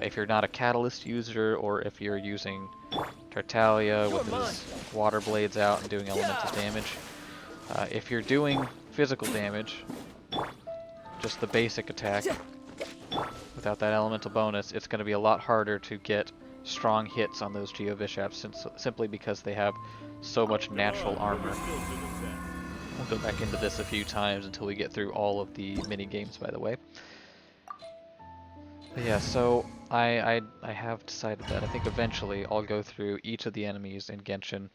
if you're not a catalyst user, or if you're using Tartaglia with his water blades out and doing elemental damage, if you're doing physical damage, just the basic attack, without that elemental bonus, it's going to be a lot harder to get strong hits on those Geovishaps simply because they have so much natural armor. We'll go back into this a few times until we get through all of the mini games, by the way. But yeah, so I have decided that I think eventually I'll go through each of the enemies in Genshin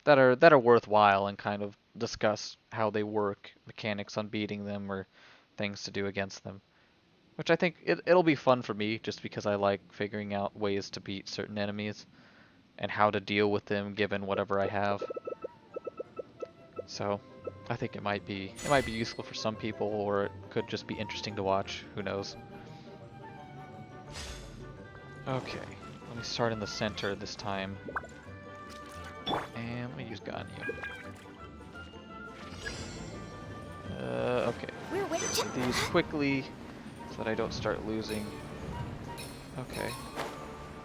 that are worthwhile and kind of discuss how they work, mechanics on beating them, or things to do against them. Which I think it'll be fun for me just because I like figuring out ways to beat certain enemies and how to deal with them given whatever I have. So I think it might be useful for some people, or it could just be interesting to watch. Who knows? Okay, let me start in the center this time. And let me use Ganyu. Okay. we're waiting. Do these quickly so that I don't start losing. Okay.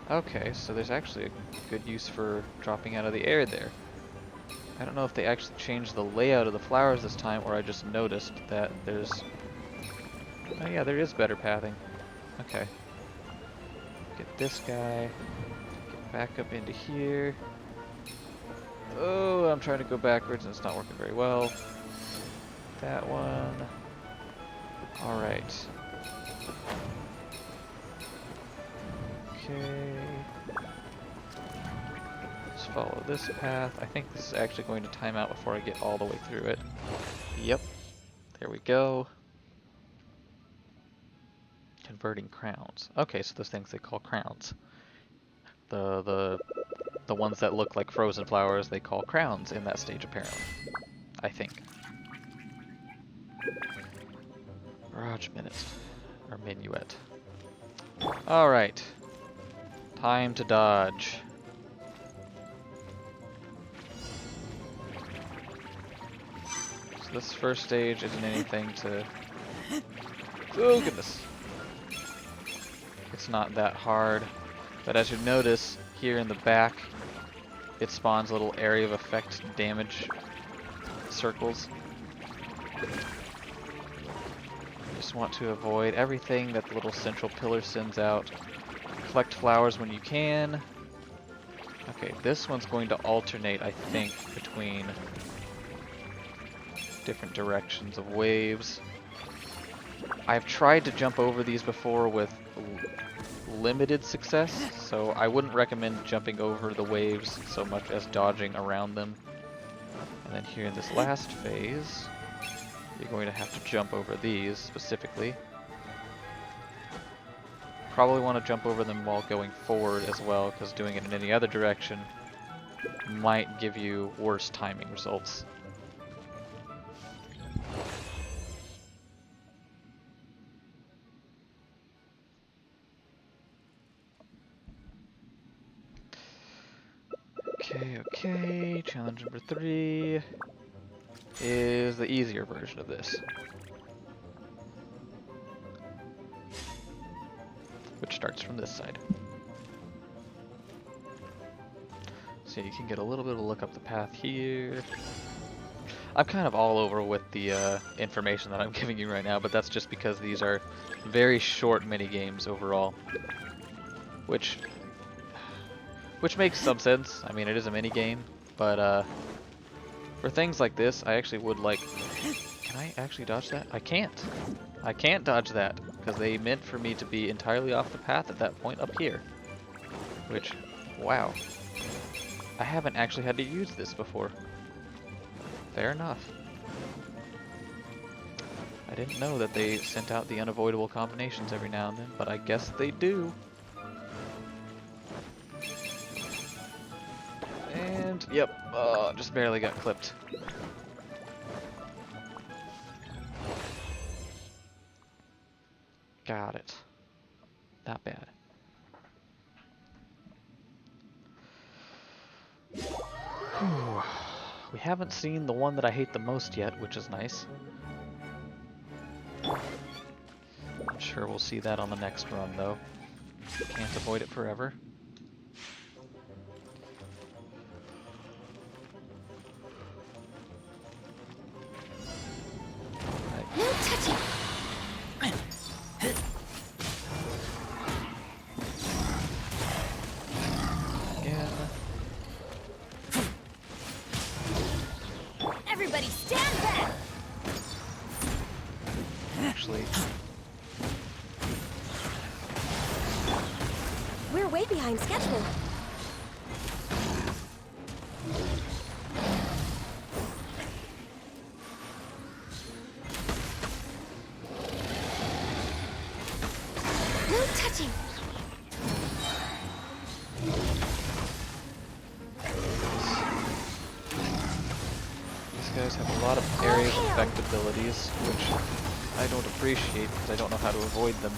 Okay, so there's actually a good use for dropping out of the air there. I don't know if they actually changed the layout of the flowers this time, or I just noticed that there's... Oh yeah, there is better pathing. Okay. Get this guy. Get back up into here. Oh, I'm trying to go backwards and it's not working very well. That one. Alright. Okay. Let's follow this path. I think this is actually going to time out before I get all the way through it. Yep. There we go. converting crowns. Okay, so those things they call crowns. The ones that look like frozen flowers they call crowns in that stage apparently. I think. Barrage minute. Or minuet. Alright. Time to dodge. So this first stage isn't anything to... Oh goodness. It's not that hard. But as you notice, here in the back, it spawns little area of effect damage circles. Just want to avoid everything that the little central pillar sends out. Collect flowers when you can. Okay, this one's going to alternate, I think, between different directions of waves. I've tried to jump over these before with limited success, so I wouldn't recommend jumping over the waves so much as dodging around them. And then here in this last phase, you're going to have to jump over these specifically. Probably want to jump over them while going forward as well, because doing it in any other direction might give you worse timing results. Okay, challenge number 3 is the easier version of this, which starts from this side. So you can get a little bit of a look up the path here. I'm kind of all over with the information that I'm giving you right now, but that's just because these are very short mini games overall, which makes some sense. I mean, it is a mini game, but for things like this, I actually would like... Can I actually dodge that? I can't. I can't dodge that, because they meant for me to be entirely off the path at that point up here. Which, wow. I haven't actually had to use this before. Fair enough. I didn't know that they sent out the unavoidable combinations every now and then, but I guess they do. And, yep, just barely got clipped. Got it. Not bad. Whew. We haven't seen the one that I hate the most yet, which is nice. I'm sure we'll see that on the next run, though. Can't avoid it forever. No touching. Again. Everybody stand back. Actually, We're way behind schedule. No touching. these guys have a lot of area of effect abilities, which I don't appreciate because I don't know how to avoid them.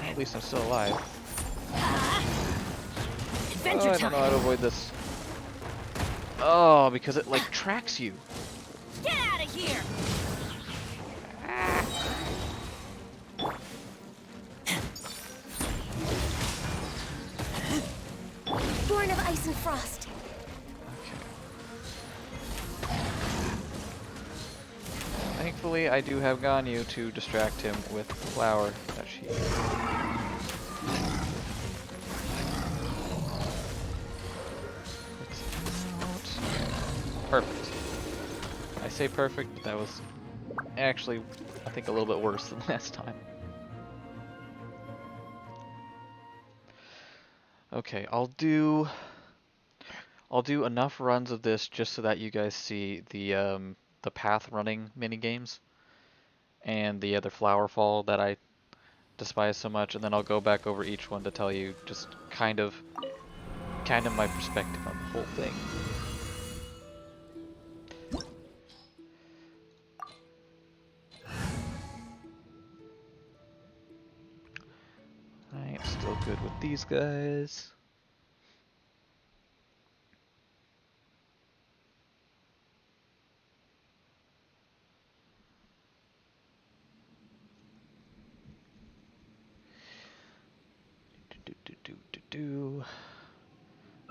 At least I'm still alive. Adventure Oh, I don't know how to avoid this. Oh, because it like tracks you. Get out of here. Born of ice and frost. Okay. Thankfully, I do have Ganyu to distract him with the flower that she... Perfect. I say perfect, but that was actually, I think, a little bit worse than last time. Okay, I'll do I'll do enough runs of this just so that you guys see the path running mini games and the other flower fall that I despise so much, and then I'll go back over each one to tell you just kind of my perspective on the whole thing. Alright, still good with these guys.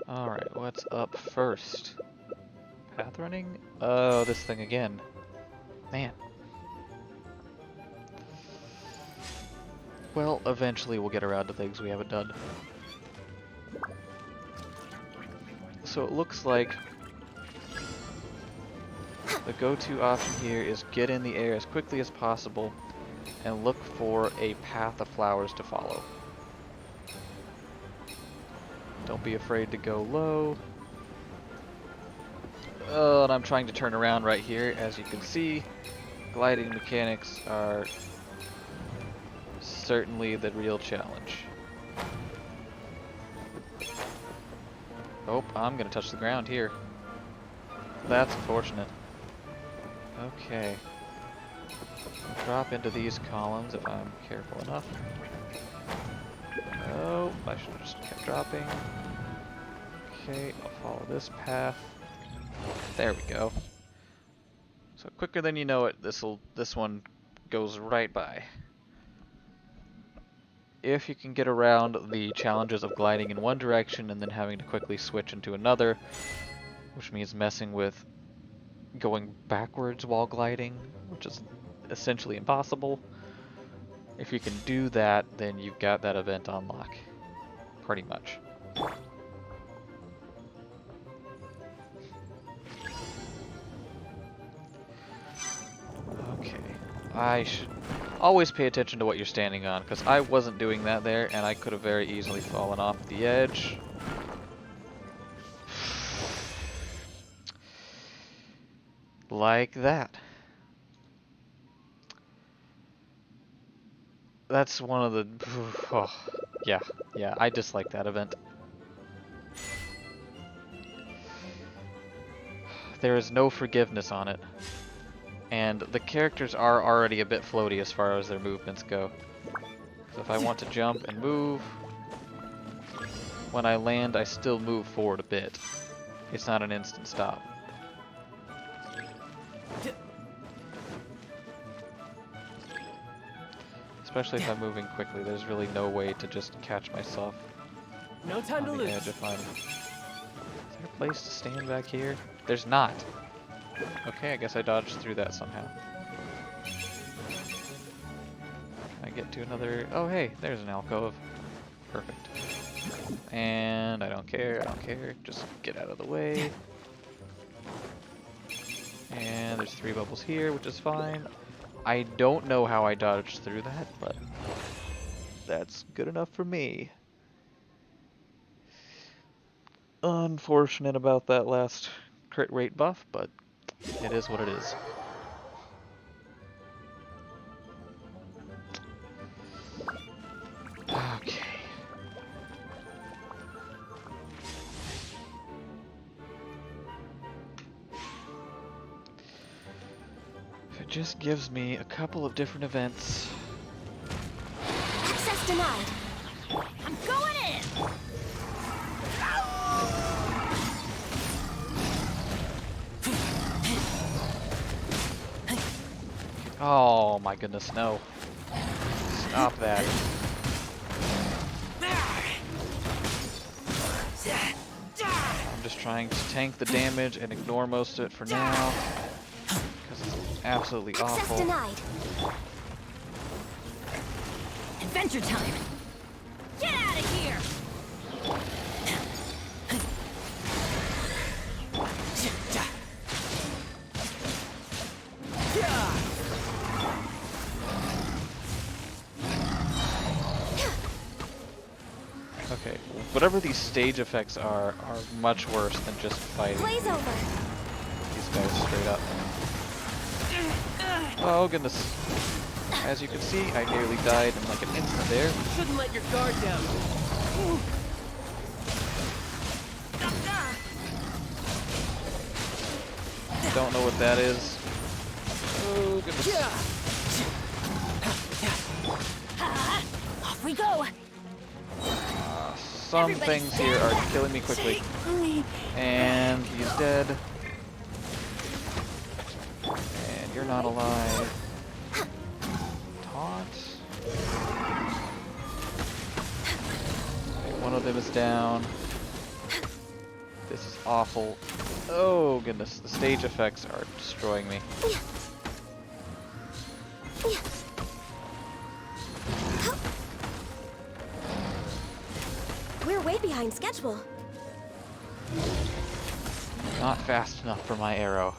Alright, what's up first? Path running? Oh, this thing again. Man. Well, eventually we'll get around to things we haven't done. So it looks like the go-to option here is get in the air as quickly as possible and look for a path of flowers to follow. Don't be afraid to go low. Oh, and I'm trying to turn around right here. As you can see, gliding mechanics are certainly the real challenge. Oh, I'm gonna touch the ground here. That's unfortunate. Okay. I'll drop into these columns if I'm careful enough. Oh, I should have just kept dropping. Okay, I'll follow this path. There we go. So quicker than you know it, this one goes right by. If you can get around the challenges of gliding in one direction and then having to quickly switch into another, which means messing with going backwards while gliding, which is essentially impossible. If you can do that, then you've got that event on lock. Pretty much. Okay. I should always pay attention to what you're standing on, because I wasn't doing that there, and I could have very easily fallen off the edge. Like that. That's one of the... Oh, yeah, I dislike that event. There is no forgiveness on it. And the characters are already a bit floaty as far as their movements go. So if I want to jump and move, when I land I still move forward a bit. It's not an instant stop. Especially if I'm moving quickly, there's really no way to just catch myself No time to on the lose. edge if I'm... Is there a place to stand back here? There's not. Okay, I guess I dodged through that somehow. Can I get to another... Oh hey, there's an alcove. Perfect. And I don't care, just get out of the way. And there's 3 bubbles here, which is fine. I don't know how I dodged through that, but that's good enough for me. Unfortunate about that last crit rate buff, but it is what it is. Okay. It just gives me a couple of different events. Access denied. I'm going in. Oh my goodness, no. Stop that. I'm just trying to tank the damage and ignore most of it for now. Because it's absolutely Access awful. denied. Adventure time. Get out of here. Okay, whatever these stage effects are much worse than just fighting Blaze over. these guys straight up. Oh goodness. As you can see, I nearly died in like an instant there. Shouldn't let your guard down. Don't know what that is. Oh goodness. Off we go. Some things here are killing me quickly. And he's dead. And you're not alive. Taunt. Okay, one of them is down. This is awful. Oh goodness, the stage effects are destroying me. We're way behind schedule. Not fast enough for my arrow.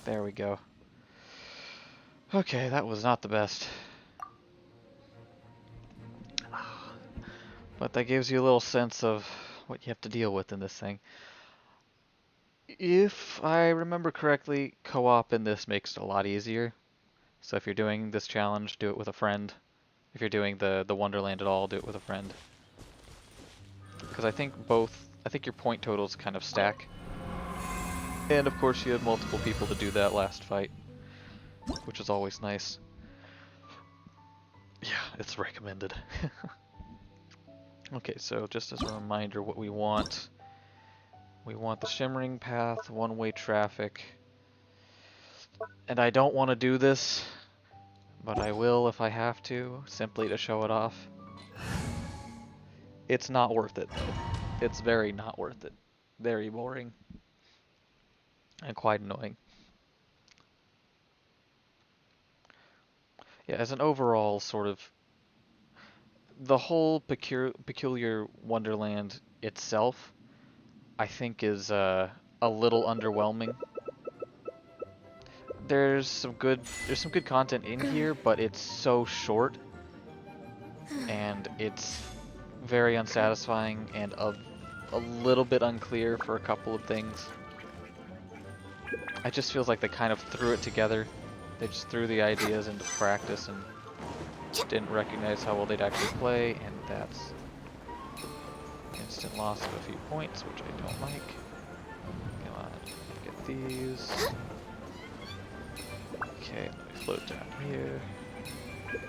There we go. Okay, that was not the best. But that gives you a little sense of what you have to deal with in this thing. If I remember correctly, co-op in this makes it a lot easier. So if you're doing this challenge, do it with a friend. If you're doing the Wonderland at all, do it with a friend. Because I think your point totals kind of stack. And of course you had multiple people to do that last fight, which is always nice. Yeah, it's recommended. Okay, so just as a reminder what we want. We want the shimmering path, one-way traffic. And I don't want to do this, but I will if I have to, simply to show it off. It's not worth it, though. It's very not worth it. Very boring. And quite annoying. Yeah, as an overall sort of... The whole peculiar Wonderland itself, I think is a little underwhelming. There's some good content in here, but it's so short. And it's very unsatisfying and a little bit unclear for a couple of things. It just feels like they kind of threw it together. They just threw the ideas into practice and didn't recognize how well they'd actually play, and that's instant loss of a few points, which I don't like. Come on, get these. Okay, let me float down here. There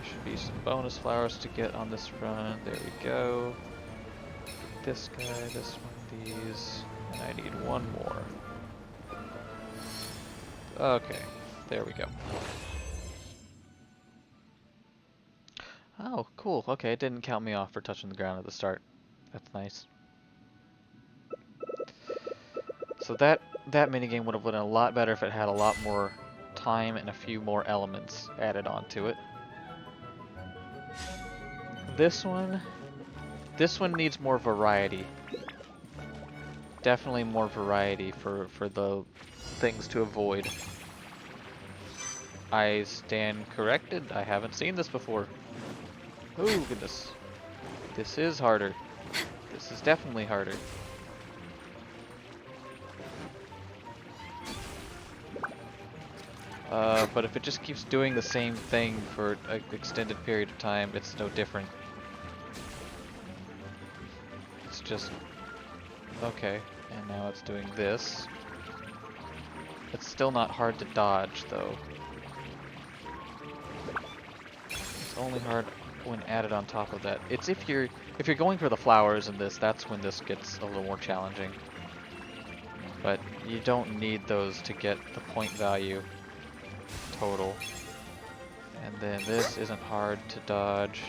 should be some bonus flowers to get on this run. There we go. This guy, this one, these. And I need one more. Okay, there we go. Oh, cool. Okay, it didn't count me off for touching the ground at the start. That's nice. So that minigame would have been a lot better if it had a lot more time and a few more elements added onto it. This one needs more variety. Definitely more variety for the things to avoid. I stand corrected. I haven't seen this before. Oh goodness. This is harder. This is definitely harder. But if it just keeps doing the same thing for an extended period of time, it's no different. It's just... Okay, and now it's doing this. It's still not hard to dodge, though. It's only hard when added on top of that. It's if you're going for the flowers in this, that's when this gets a little more challenging. But you don't need those to get the point value total. And then this isn't hard to dodge.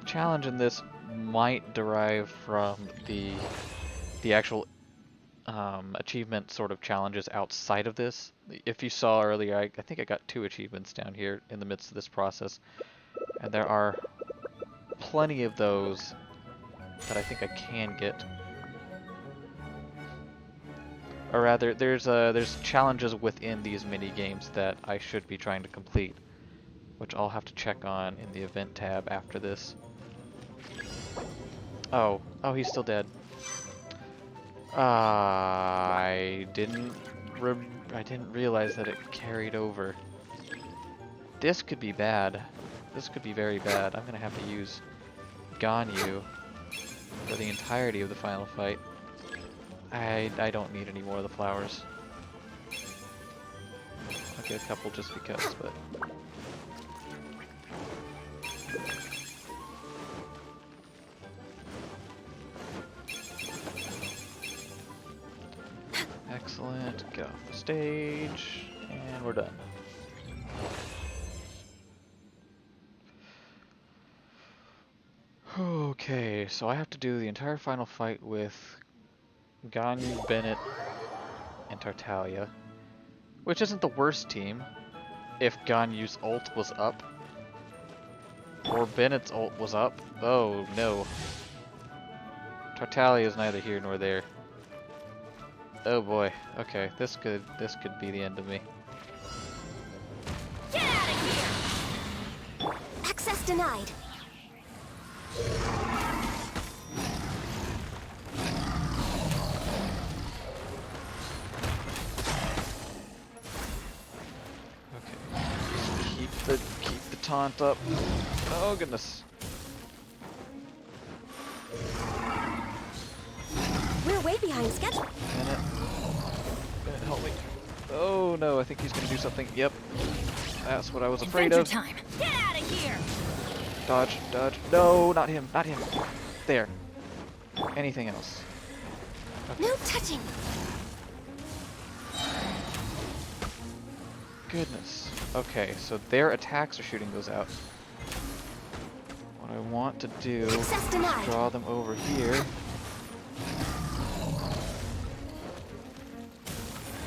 Challenge in this might derive from the actual achievement sort of challenges outside of this. If you saw earlier, I think I got 2 achievements down here in the midst of this process, and there are plenty of those that I think I can get. Or rather, there's challenges within these mini games that I should be trying to complete, which I'll have to check on in the event tab after this. Oh, he's still dead. I didn't realize that it carried over. This could be bad. This could be very bad. I'm gonna have to use Ganyu for the entirety of the final fight. I don't need any more of the flowers. I'll get a couple just because, but... Excellent. Get off the stage, and we're done. Okay, so I have to do the entire final fight with Ganyu, Bennett, and Tartaglia, which isn't the worst team if Ganyu's ult was up, or Bennett's ult was up. Oh no. Tartaglia is neither here nor there. Oh boy. Okay, this could be the end of me. Get out of here! Access denied. Okay. Keep the taunt up. Oh goodness. We're way behind schedule. Bennett, help me. Oh no, I think he's gonna do something. Yep. That's what I was afraid of. Time. Get out of here! Dodge, dodge. No, not him, not him. There. Anything else? Okay. No touching. Goodness. Okay, so their attacks are shooting those out. What I want to do Access is denied. draw them over here.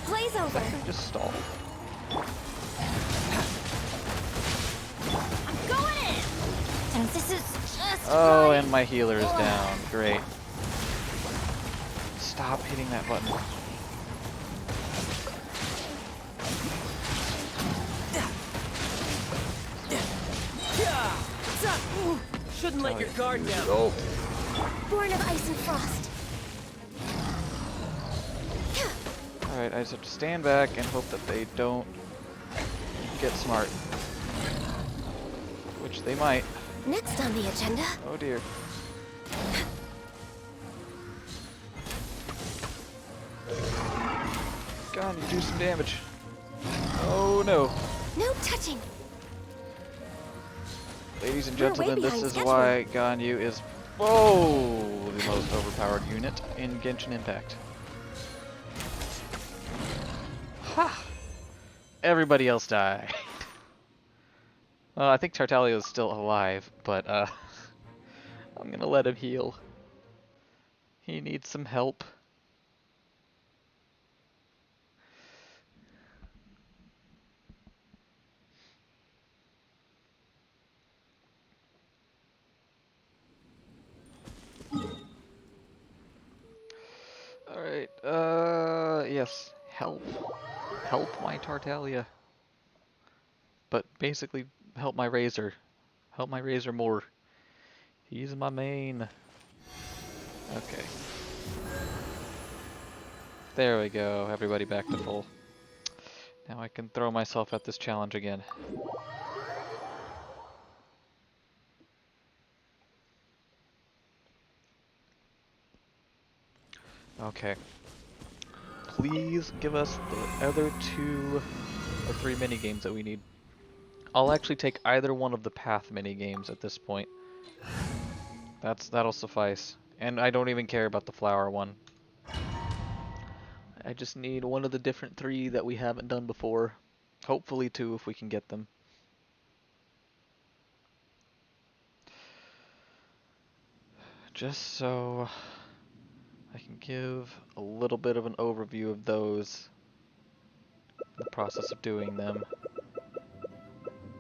Blaze over. Just stall. I'm going in. And this is just Oh, right. and my healer is down. Great. Stop hitting that button. Shouldn't let your guard down. Oh. Born of ice and frost. Alright, I just have to stand back and hope that they don't get smart. Which they might. Next on the agenda. Oh dear. God, you do some damage. Oh no. No touching. Ladies and We're way gentlemen, this behind is schedule. why Ganyu is, whoa, the most overpowered unit in Genshin Impact. Ha! Everybody else died. Well, I think Tartaglia is still alive, but I'm gonna let him heal. He needs some help. Alright, yes, help. Help my Tartaglia. But basically, help my Razor. Help my Razor more. He's my main. Okay. There we go, everybody back to full. Now I can throw myself at this challenge again. Okay. Please give us the other 2 or 3 mini games that we need. I'll actually take either one of the path mini games at this point. That'll suffice. And I don't even care about the flower one. I just need one of the different 3 that we haven't done before. Hopefully 2 if we can get them. Just so I can give a little bit of an overview of those. The process of doing them.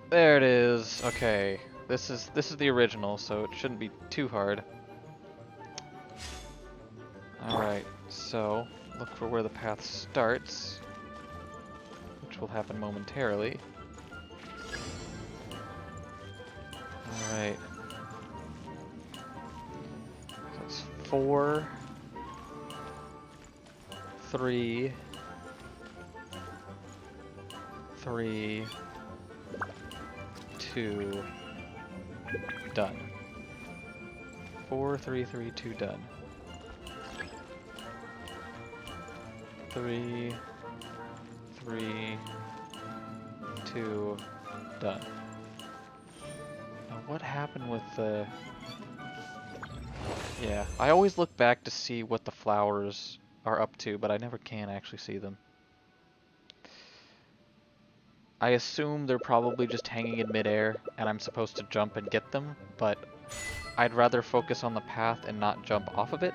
There it is. Okay. This is the original, so it shouldn't be too hard. Alright, so look for where the path starts, which will happen momentarily. Alright. So it's 4, 3, 3, 2, done. 4, 3, 3, 2, done. 3, 3, 2, done. Now what happened with the... Yeah, I always look back to see what the flowers are up to, but I never can actually see them. I assume they're probably just hanging in midair, and I'm supposed to jump and get them, but I'd rather focus on the path and not jump off of it.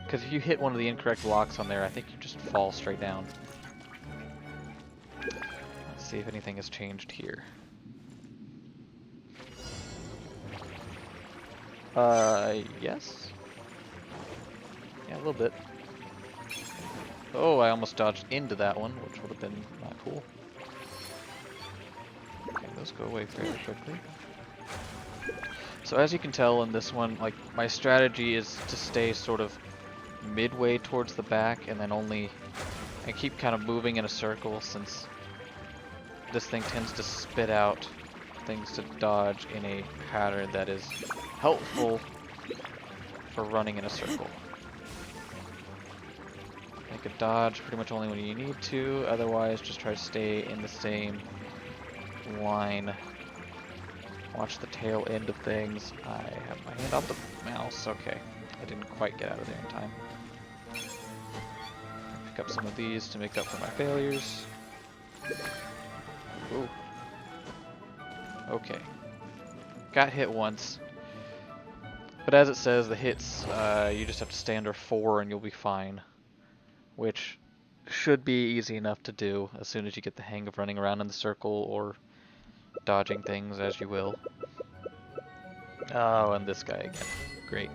Because if you hit one of the incorrect blocks on there, I think you just fall straight down. Let's see if anything has changed here. Yes? Yeah, a little bit. Oh, I almost dodged into that one, which would have been not cool. Okay, those go away fairly quickly. So as you can tell in this one, like, my strategy is to stay sort of midway towards the back and then only... I keep kind of moving in a circle since this thing tends to spit out things to dodge in a pattern that is helpful for running in a circle. Make a dodge pretty much only when you need to, otherwise just try to stay in the same line. Watch the tail end of things. I have my hand on the mouse. Okay, I didn't quite get out of there in time. Pick up some of these to make up for my failures. Ooh. Okay. Got hit once. But as it says, the hits, you just have to stay under 4 and you'll be fine. Which should be easy enough to do as soon as you get the hang of running around in the circle or dodging things as you will. Oh, and this guy again. Great.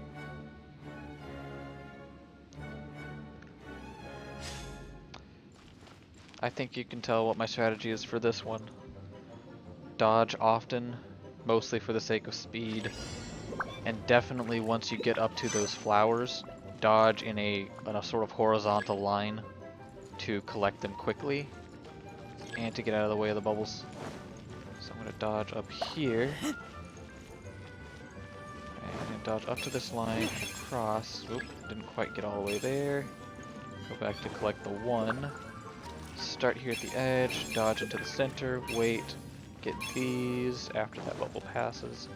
I think you can tell what my strategy is for this one. Dodge often, mostly for the sake of speed, and definitely once you get up to those flowers, dodge in a sort of horizontal line to collect them quickly and to get out of the way of the bubbles. So I'm going to dodge up here and dodge up to this line and across. Oop, didn't quite get all the way there. Go back to collect the 1. Start here at the edge, dodge into the center, wait, get these after that bubble passes.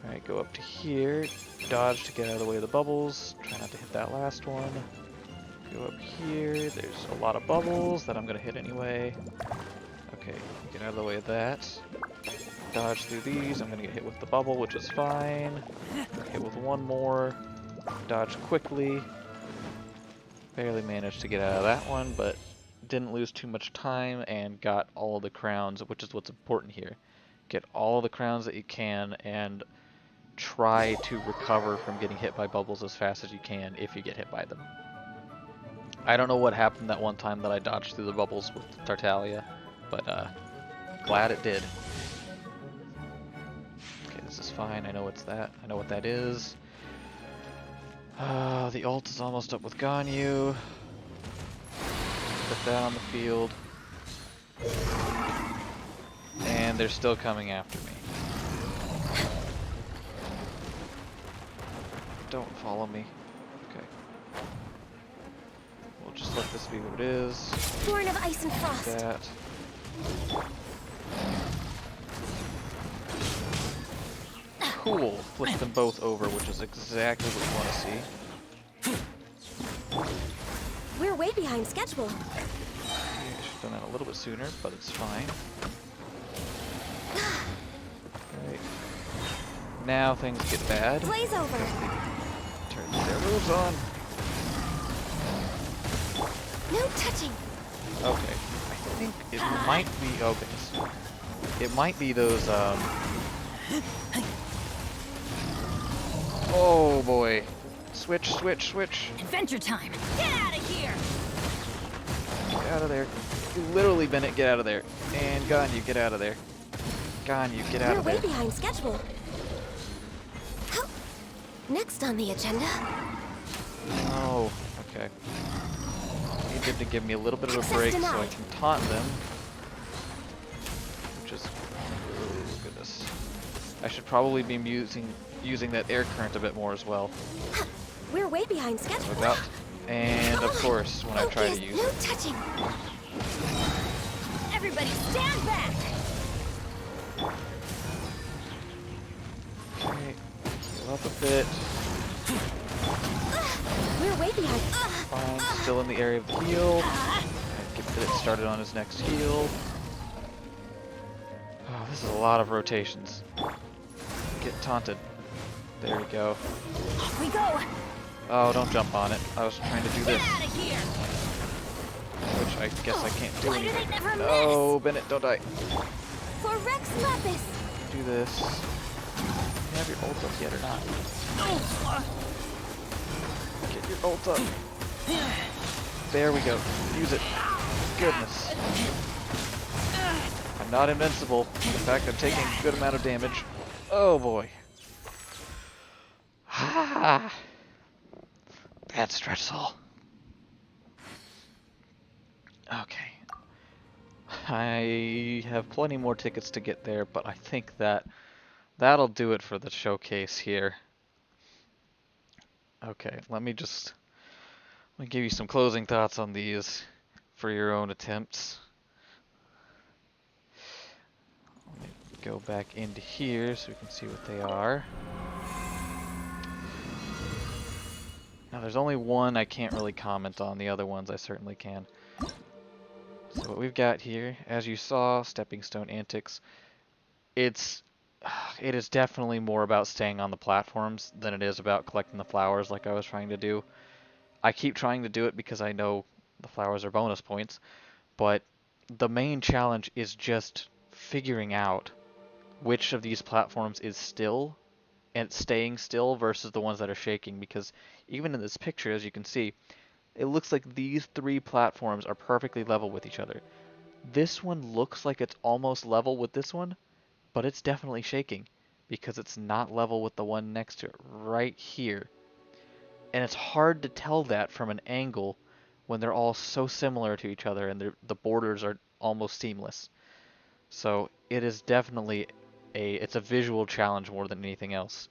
Alright, go up to here, dodge to get out of the way of the bubbles, try not to hit that last one. Go up here, there's a lot of bubbles that I'm going to hit anyway. Okay, get out of the way of that. Dodge through these, I'm going to get hit with the bubble, which is fine. Hit with one more, dodge quickly. Barely managed to get out of that one, but didn't lose too much time and got all the crowns, which is what's important here. Get all the crowns that you can and try to recover from getting hit by bubbles as fast as you can if you get hit by them. I don't know what happened that one time that I dodged through the bubbles with Tartaglia, but glad it did. Okay, this is fine. I know it's that. I know what that is. The ult is almost up with Ganyu. Put that on the field. And they're still coming after me. Don't follow me. Okay. We'll just let this be what it is. Born of ice and frost. That. Cool. Flip them both over, which is exactly what you want to see. We're way behind schedule. I should have done that a little bit sooner, but it's fine. Right. Now things get bad. Blaze over. Turn their moves on. No touching. Okay. I think it might be... Okay. It might be those, Oh boy. Switch, switch, switch. Adventure time. Get out of of here! Get out of there. Literally, Bennett, get out of there. And Gon, you get out of there. Gon, you get out We're of way there. behind schedule. Next on the agenda. Oh, okay. Need them to give me a little bit of a Access break so I denied. can taunt them. Which is... Oh, goodness. I should probably be using that air current a bit more as well. We're way behind schedule. Without... And, of course, when I try to Focus, use no it. touching. Everybody stand back! Okay, heal up a bit. We're way behind. Fine, still in the area of the heal. Get Bennett started on his next heal. Oh, this is a lot of rotations. Get taunted. There we go. Off we go! Oh, don't jump on it. I was trying to do Get this, out of here! which I guess I can't do Why do they anything. never No, Bennett, don't die. For Rex Lapis. Do this. You have your ult up yet or not? Get your ult up. There we go. Use it. Goodness. I'm not invincible. In fact, I'm taking a good amount of damage. Oh boy. Ah. That's stressful. Okay. I have plenty more tickets to get there, but I think that'll do it for the showcase here. Okay, let me give you some closing thoughts on these for your own attempts. Let me go back into here so we can see what they are. Now there's only one I can't really comment on, the other ones I certainly can. So what we've got here, as you saw, Stepping Stone Antics, it is definitely more about staying on the platforms than it is about collecting the flowers like I was trying to do. I keep trying to do it because I know the flowers are bonus points, but the main challenge is just figuring out which of these platforms is still and staying still versus the ones that are shaking, because even in this picture, as you can see, it looks like these three platforms are perfectly level with each other. This one looks like it's almost level with this one, but it's definitely shaking because it's not level with the one next to it right here. And it's hard to tell that from an angle when they're all so similar to each other and the borders are almost seamless. So it is definitely it's a visual challenge more than anything else.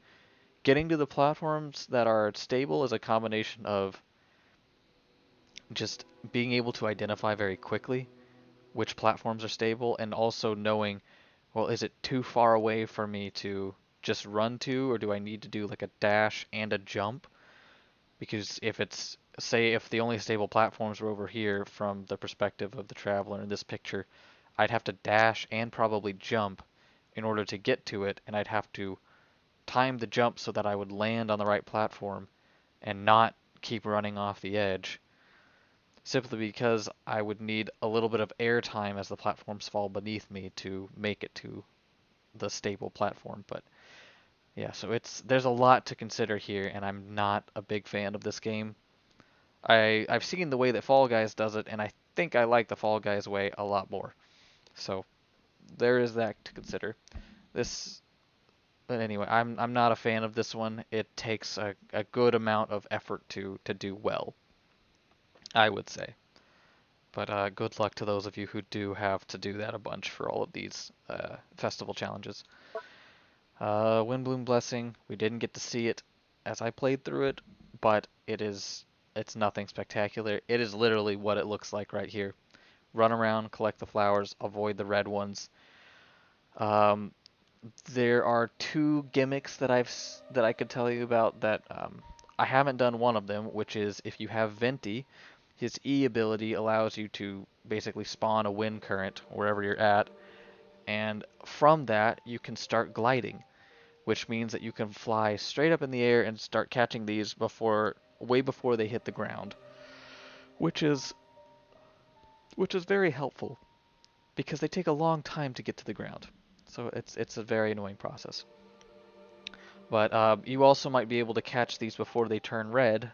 Getting to the platforms that are stable is a combination of just being able to identify very quickly which platforms are stable, and also knowing, well, is it too far away for me to just run to, or do I need to do like a dash and a jump? Because if it's, say, if the only stable platforms were over here from the perspective of the traveler in this picture, I'd have to dash and probably jump in order to get to it, and I'd have to time the jump so that I would land on the right platform and not keep running off the edge, simply because I would need a little bit of air time as the platforms fall beneath me to make it to the stable platform. But yeah, so there's a lot to consider here, and I'm not a big fan of this game. I've seen the way that Fall Guys does it, and I think I like the Fall Guys way a lot more. So there is that to consider. But anyway, I'm not a fan of this one. It takes a good amount of effort to do well, I would say. But good luck to those of you who do have to do that a bunch for all of these festival challenges. Windblume Blessing, we didn't get to see it as I played through it, but it's nothing spectacular. It is literally what it looks like right here. Run around, collect the flowers, avoid the red ones. There are two gimmicks that I could tell you about that I haven't done one of them, which is if you have Venti, his E ability allows you to basically spawn a wind current wherever you're at, and from that you can start gliding, which means that you can fly straight up in the air and start catching these way before they hit the ground, which is very helpful because they take a long time to get to the ground. So it's a very annoying process. But you also might be able to catch these before they turn red,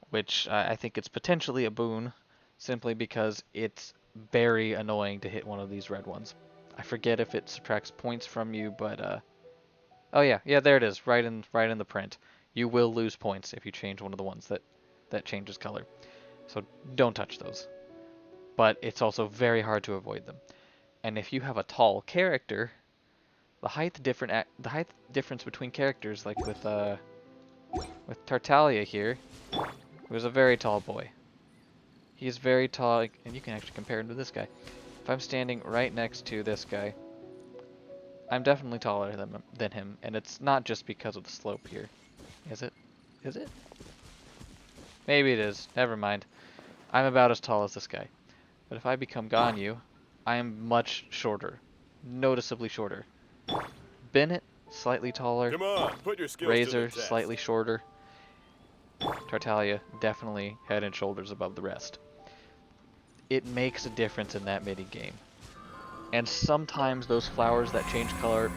which I think it's potentially a boon, simply because it's very annoying to hit one of these red ones. I forget if it subtracts points from you, but oh yeah, there it is, right in the print. You will lose points if you change one of the ones that changes color. So don't touch those. But it's also very hard to avoid them. And if you have a tall character, the height difference between characters, like with Tartaglia here, who's a very tall boy. He's very tall, and you can actually compare him to this guy. If I'm standing right next to this guy, I'm definitely taller than him, and it's not just because of the slope here. Is it? Is it? Maybe it is. Never mind. I'm about as tall as this guy. But if I become Ganyu, I am much shorter. Noticeably shorter. Bennett, slightly taller. Come on, put your skills to the Razor, test. slightly shorter. Tartaglia, definitely head and shoulders above the rest. It makes a difference in that mini game. And sometimes those flowers that change color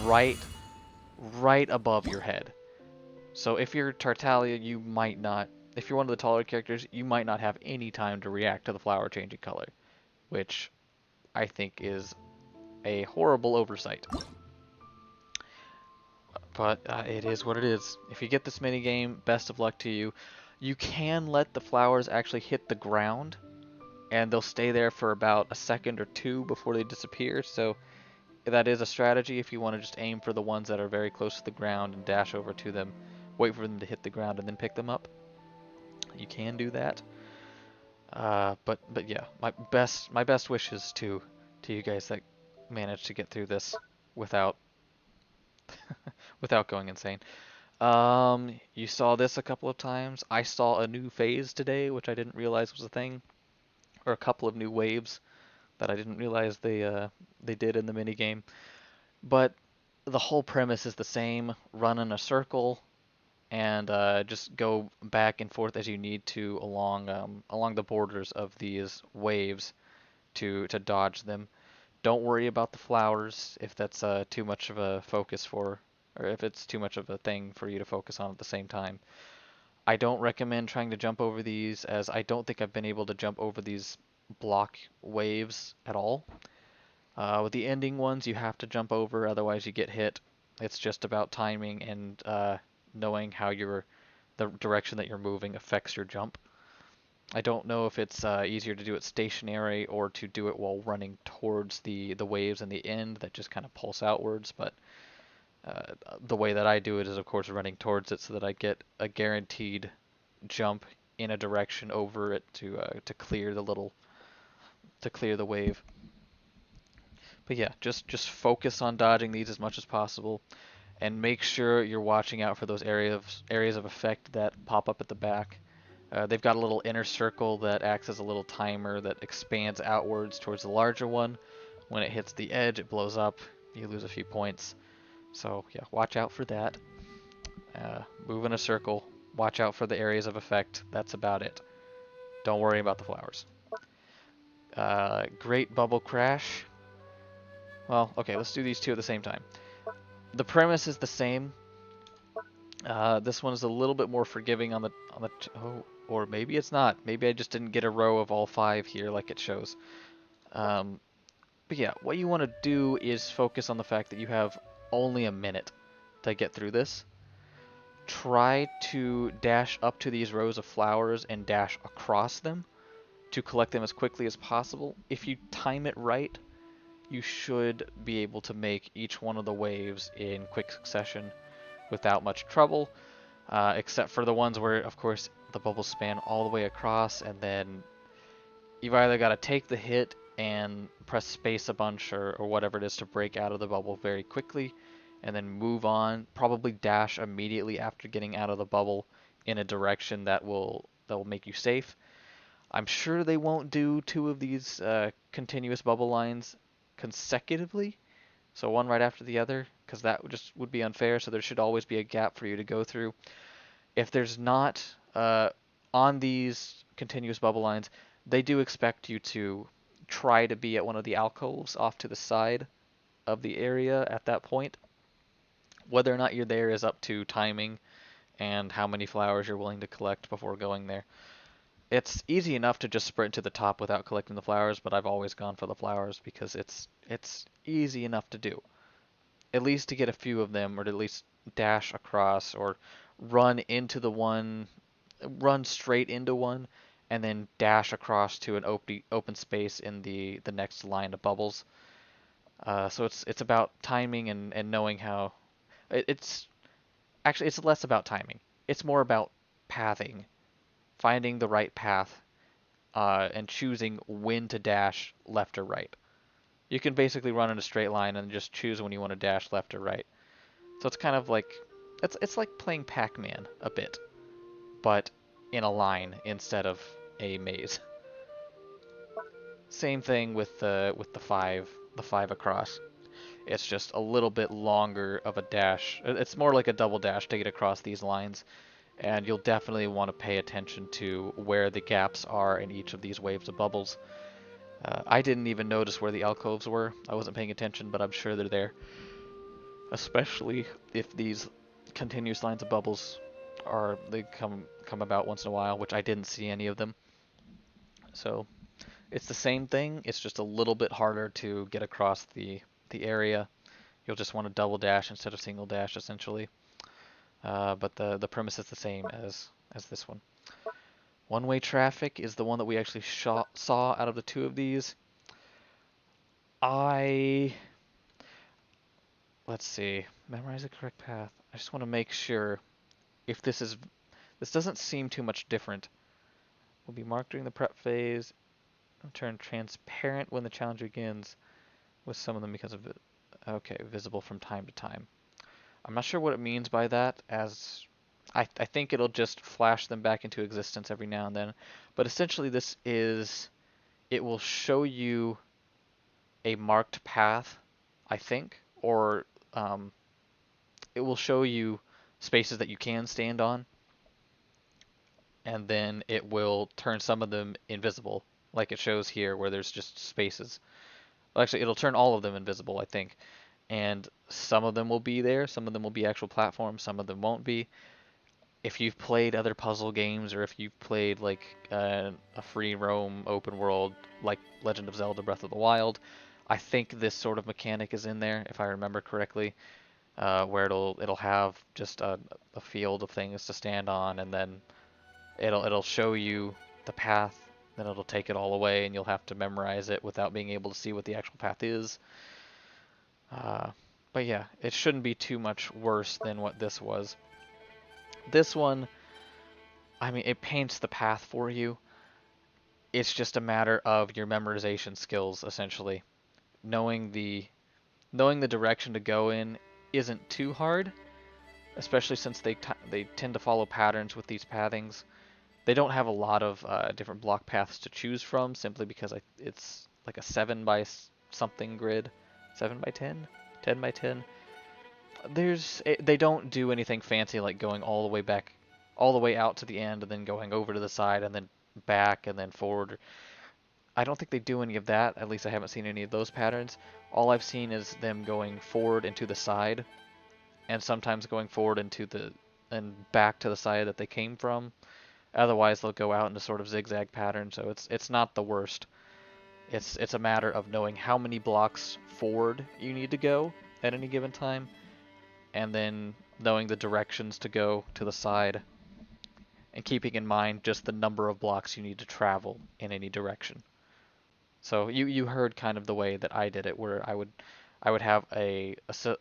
right above your head. So if you're Tartaglia, you might not, if you're one of the taller characters, you might not have any time to react to the flower changing color, which I think is a horrible oversight. But it is what it is. If you get this mini game, best of luck to you. You can let the flowers actually hit the ground, and they'll stay there for about a second or two before they disappear. So that is a strategy if you want to just aim for the ones that are very close to the ground and dash over to them, wait for them to hit the ground and then pick them up. You can do that. But yeah, my best wishes to you guys that managed to get through this without without going insane. You saw this a couple of times. I saw a new phase today, which I didn't realize was a thing, or a couple of new waves that I didn't realize they did in the mini game. But the whole premise is the same: run in a circle and just go back and forth as you need to along the borders of these waves to dodge them. Don't worry about the flowers if that's too much of a focus for, or if it's too much of a thing for you to focus on at the same time. I don't recommend trying to jump over these, as I don't think I've been able to jump over these block waves at all. With the ending ones, you have to jump over, otherwise you get hit. It's just about timing and knowing how the direction that you're moving affects your jump. I don't know if it's easier to do it stationary or to do it while running towards the waves in the end that just kind of pulse outwards, but the way that I do it is, of course, running towards it so that I get a guaranteed jump in a direction over it to clear the wave. But yeah, just focus on dodging these as much as possible, and make sure you're watching out for those areas of effect that pop up at the back. They've got a little inner circle that acts as a little timer that expands outwards towards the larger one. When it hits the edge, it blows up. You lose a few points. So yeah, watch out for that. Move in a circle. Watch out for the areas of effect. That's about it. Don't worry about the flowers. Great Bubble Crash. Well, okay, let's do these two at the same time. The premise is the same. This one is a little bit more forgiving on the oh, or maybe it's not. Maybe I just didn't get a row of all 5 here like it shows. But yeah, what you want to do is focus on the fact that you have only a minute to get through this. Try to dash up to these rows of flowers and dash across them to collect them as quickly as possible. If you time it right, you should be able to make each one of the waves in quick succession without much trouble, except for the ones where, of course, the bubbles span all the way across, and then you've either got to take the hit and press space a bunch or whatever it is to break out of the bubble very quickly, and then move on, probably dash immediately after getting out of the bubble in a direction that will make you safe. I'm sure they won't do 2 of these continuous bubble lines consecutively, so one right after the other, because that would be unfair, so there should always be a gap for you to go through. If there's not, on these continuous bubble lines, they do expect you to try to be at one of the alcoves off to the side of the area at that point. Whether or not you're there is up to timing and how many flowers you're willing to collect before going there. It's easy enough to just sprint to the top without collecting the flowers, but I've always gone for the flowers because it's easy enough to do. At least to get a few of them, or to at least dash across, or run into the one, run straight into one, and then dash across to an open space in the next line of bubbles. So it's about timing and knowing how. It's actually it's less about timing. It's more about pathing, finding the right path, and choosing when to dash left or right. You can basically run in a straight line and just choose when you want to dash left or right. So it's kind of like it's like playing Pac-Man a bit, but in a line instead of a maze. Same thing with the five across. It's just a little bit longer of a dash. It's more like a double dash to get across these lines, and you'll definitely want to pay attention to where the gaps are in each of these waves of bubbles. I didn't even notice where the alcoves were. I wasn't paying attention, but I'm sure they're there. Especially if these continuous lines of bubbles they come about once in a while, which I didn't see any of them. So it's the same thing. It's just a little bit harder to get across the area. You'll just want to double dash instead of single dash, essentially. But the premise is the same as this one. One-way traffic is the one that we actually saw out of the two of these. Let's see, memorize the correct path. I just want to make sure if this doesn't seem too much different. Will be marked during the prep phase, turn transparent when the challenge begins, with some of them because of it. Okay, visible from time to time. I'm not sure what it means by that, as I think it'll just flash them back into existence every now and then. But essentially it will show you a marked path, I think, or it will show you spaces that you can stand on, and then it will turn some of them invisible, like it shows here where there's just spaces. Well, actually, it'll turn all of them invisible, I think. And some of them will be there, some of them will be actual platforms, some of them won't be. If you've played other puzzle games, or if you've played like a free roam open world like Legend of Zelda Breath of the Wild, I think this sort of mechanic is in there, if I remember correctly, where it'll have just a field of things to stand on, and then it'll show you the path, then it'll take it all away, and you'll have to memorize it without being able to see what the actual path is. But yeah, it shouldn't be too much worse than what this was. This one, I mean, it paints the path for you. It's just a matter of your memorization skills, essentially. Knowing the direction to go in isn't too hard, especially since they tend to follow patterns with these pathings. They don't have a lot of different block paths to choose from, simply because it's like a 7 by something grid, 7 by 10, 10 by 10. They don't do anything fancy like going all the way back, all the way out to the end, and then going over to the side, and then back, and then forward. I don't think they do any of that. At least I haven't seen any of those patterns. All I've seen is them going forward and to the side, and sometimes going forward and back to the side that they came from. Otherwise, they'll go out into sort of zigzag pattern. So it's not the worst. It's a matter of knowing how many blocks forward you need to go at any given time, and then knowing the directions to go to the side, and keeping in mind just the number of blocks you need to travel in any direction. So you heard kind of the way that I did it, where I would have a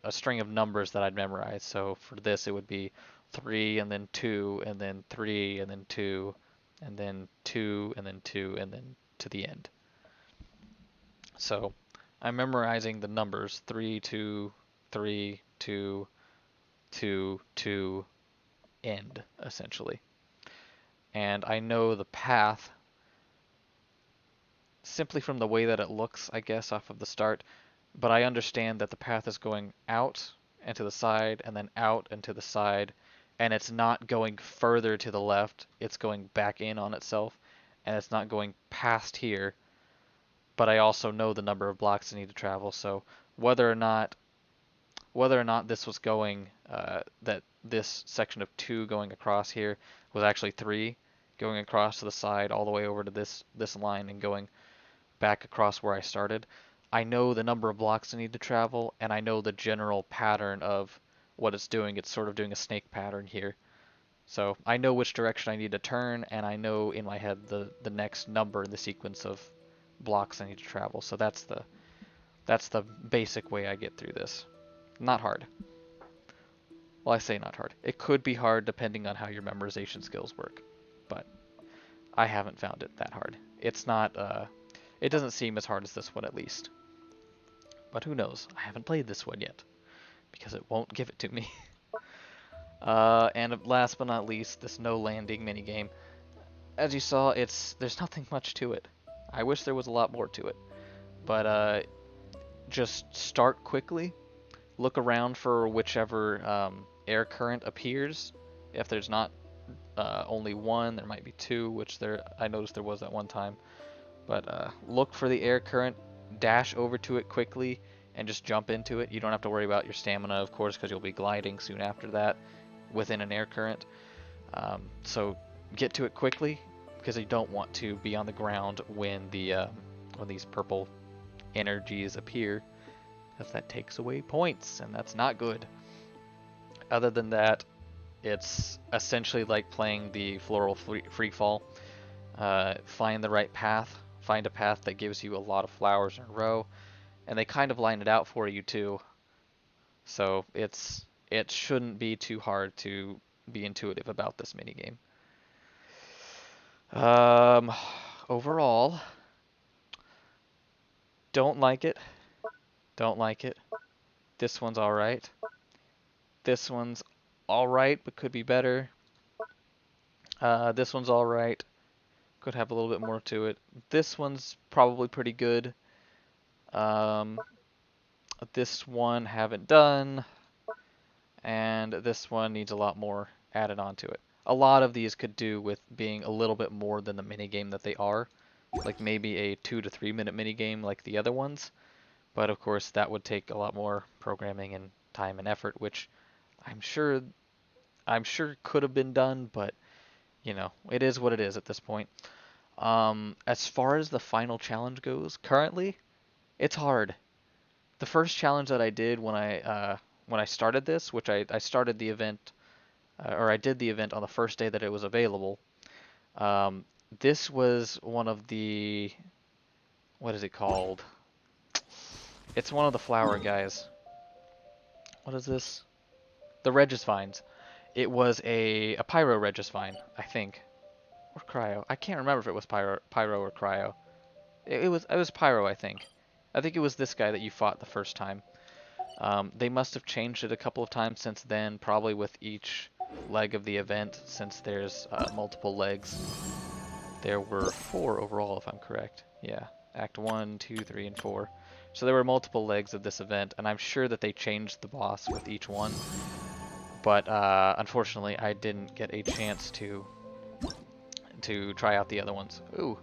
string of numbers that I'd memorize. So for this, it would be 3, and then 2, and then 3, and then 2, and then 2, and then 2, and then to the end. So I'm memorizing the numbers 3, 2, 3, 2, 2, 2, end, essentially. And I know the path simply from the way that it looks, I guess, off of the start. But I understand that the path is going out and to the side, and then out and to the side, and it's not going further to the left, it's going back in on itself, and it's not going past here. But I also know the number of blocks I need to travel, so whether or not this was going, that this section of 2 going across here was actually 3 going across to the side all the way over to this line and going back across where I started. I know the number of blocks I need to travel, and I know the general pattern of what it's doing. It's sort of doing a snake pattern here. So I know which direction I need to turn, and I know in my head the next number in the sequence of blocks I need to travel. So that's the basic way I get through this. Not hard. Well, I say not hard. It could be hard depending on how your memorization skills work, but I haven't found it that hard. It's not, it doesn't seem as hard as this one at least. But who knows? I haven't played this one yet, because it won't give it to me. And last but not least, this no landing minigame. As you saw, there's nothing much to it. I wish there was a lot more to it. But just start quickly, look around for whichever air current appears. If there's not only one, there might be two, which I noticed there was at one time. But look for the air current, dash over to it quickly, and just jump into it. You don't have to worry about your stamina, of course, because you'll be gliding soon after that within an air current. So get to it quickly, because you don't want to be on the ground when these purple energies appear, because that takes away points, and that's not good. Other than that, it's essentially like playing the floral free fall. Find the right path, find a path that gives you a lot of flowers in a row, and they kind of line it out for you too. So it shouldn't be too hard to be intuitive about this minigame. Overall, don't like it. Don't like it. This one's alright. This one's alright, but could be better. This one's alright. Could have a little bit more to it. This one's probably pretty good. This one haven't done. And this one needs a lot more added onto it. A lot of these could do with being a little bit more than the minigame that they are. Like maybe a 2 to 3 minute minigame like the other ones. But of course that would take a lot more programming and time and effort, which I'm sure could have been done, but you know, it is what it is at this point. As far as the final challenge goes, currently, it's hard. The first challenge that I did when I started this, which I started the event, or I did the event on the first day that it was available. This was one of the, what is it called? It's one of the flower guys. What is this? The Regisvines. It was a Pyro Regisvine, I think. Or Cryo. I can't remember if it was Pyro or Cryo. It was Pyro, I think. I think it was this guy that you fought the first time. They must have changed it a couple of times since then, probably with each leg of the event, since there's multiple legs. There were 4 overall, if I'm correct. Yeah, Act 1, 2, 3, and 4. So there were multiple legs of this event, and I'm sure that they changed the boss with each one. But unfortunately, I didn't get a chance to try out the other ones. Ooh,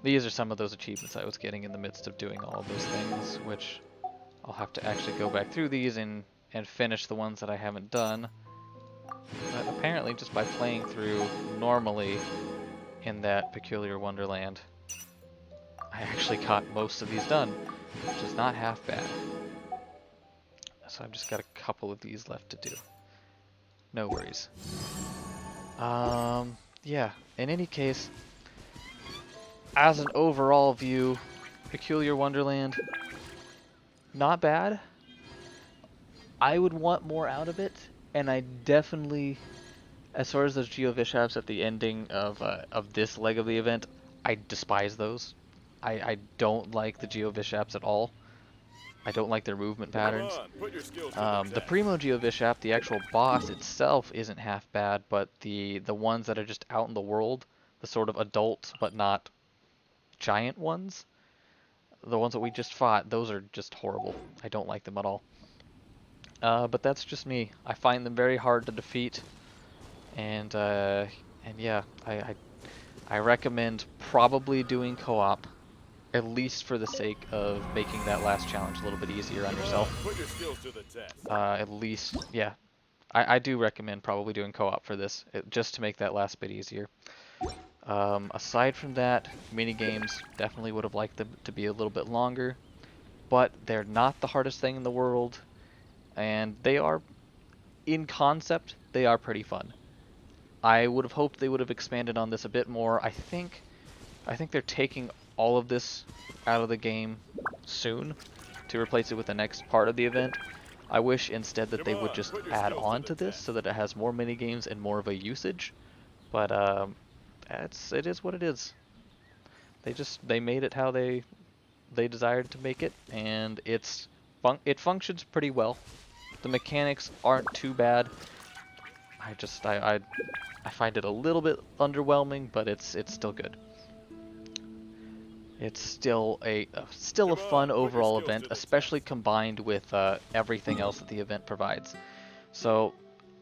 these are some of those achievements I was getting in the midst of doing all of those things, which I'll have to actually go back through these and finish the ones that I haven't done. But apparently, just by playing through normally in that Peculiar Wonderland, I actually got most of these done, which is not half bad. So I've just got a couple of these left to do. No worries. Yeah, in any case, as an overall view, Peculiar Wonderland, not bad. I would want more out of it, and I definitely, as far as those Geovishaps at the ending of this leg of the event, I despise those. I don't like the Geovishaps at all. I don't like their movement patterns. The Primo Geovishap, the actual boss itself, isn't half bad, but the ones that are just out in the world, the sort of adult but not giant ones, the ones that we just fought, those are just horrible. I don't like them at all. But that's just me. I find them very hard to defeat, and yeah, I recommend probably doing co-op, at least for the sake of making that last challenge a little bit easier on yourself. Put your skills to the test. At least, yeah. I do recommend probably doing co-op for this, just to make that last bit easier. Aside from that, mini games definitely would have liked them to be a little bit longer, but they're not the hardest thing in the world, and they are, in concept, they are pretty fun. I would have hoped they would have expanded on this a bit more. I think they're taking all of this out of the game soon to replace it with the next part of the event. I wish instead that they would just add on to this so that it has more mini games and more of a usage. But it is what it is. They made it how they desired to make it, and it functions pretty well. The mechanics aren't too bad. I find it a little bit underwhelming, but it's still good. It's still a fun overall event, especially combined with everything else that the event provides. So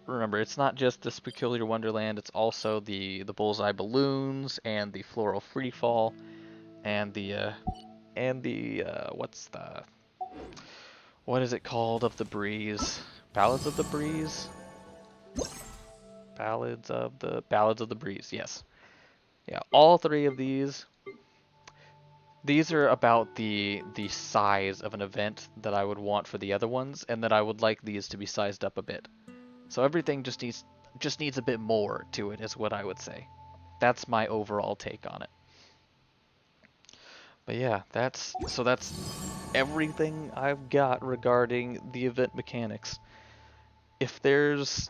remember, it's not just this peculiar wonderland, it's also the bullseye balloons and the floral freefall and the what is it called of the breeze? Ballads of the Breeze? Ballads of the Breeze, yes. Yeah, all three of these are about the size of an event that I would want for the other ones, and that I would like these to be sized up a bit. So everything just needs a bit more to it, is what I would say. That's my overall take on it. But yeah, that's everything I've got regarding the event mechanics. If there's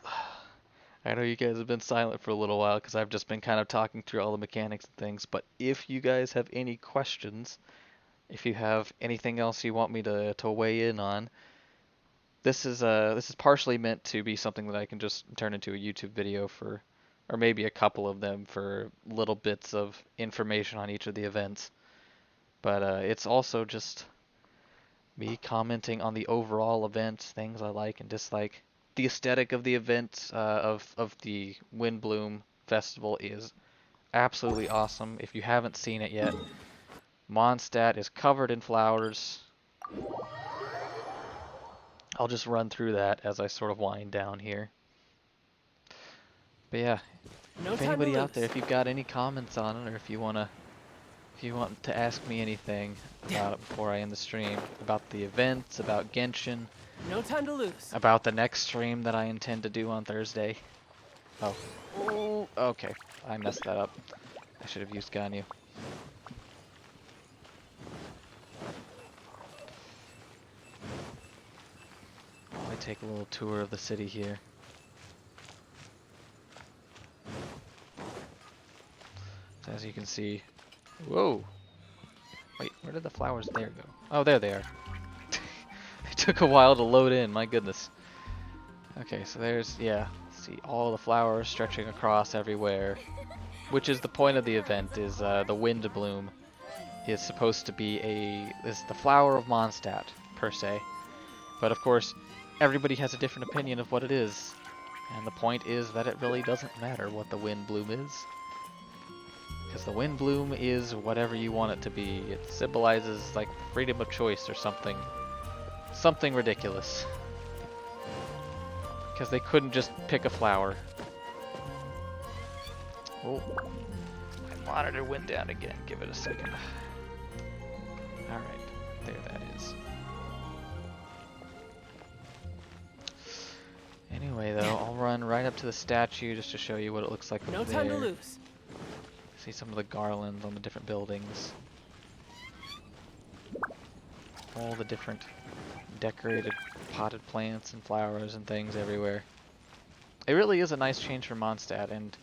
I know you guys have been silent for a little while because I've just been kind of talking through all the mechanics and things, but if you guys have any questions, if you have anything else you want me to weigh in on, this is partially meant to be something that I can just turn into a YouTube video for, or maybe a couple of them for little bits of information on each of the events. But it's also just me commenting on the overall event, things I like and dislike. The aesthetic of the event of the Windblume Festival is absolutely awesome. If you haven't seen it yet, Mondstadt is covered in flowers. I'll just run through that as I sort of wind down here. But yeah, if anybody out there, if you've got any comments on it, or if you want to ask me anything about it before I end the stream, about the events, about Genshin, No time to lose. about the next stream that I intend to do on Thursday. Oh, okay, I messed that up. I should have used Ganyu. Let me take a little tour of the city here. So as you can see, whoa! Wait, where did the flowers there go? Oh, there they are. They took a while to load in, my goodness. Okay, so there's, yeah, see all the flowers stretching across everywhere. Which is the point of the event, is the Windblume is supposed to be is the flower of Mondstadt, per se. But of course, everybody has a different opinion of what it is. And the point is that it really doesn't matter what the Windblume is. Because the Windblume is whatever you want it to be. It symbolizes like freedom of choice or something. Something ridiculous. Because they couldn't just pick a flower. Oh, my monitor went down again. Give it a second. Alright, there that is. Anyway though, I'll run right up to the statue just to show you what it looks like over No there. time to lose. See some of the garlands on the different buildings. All the different decorated potted plants and flowers and things everywhere. It really is a nice change from Mondstadt, and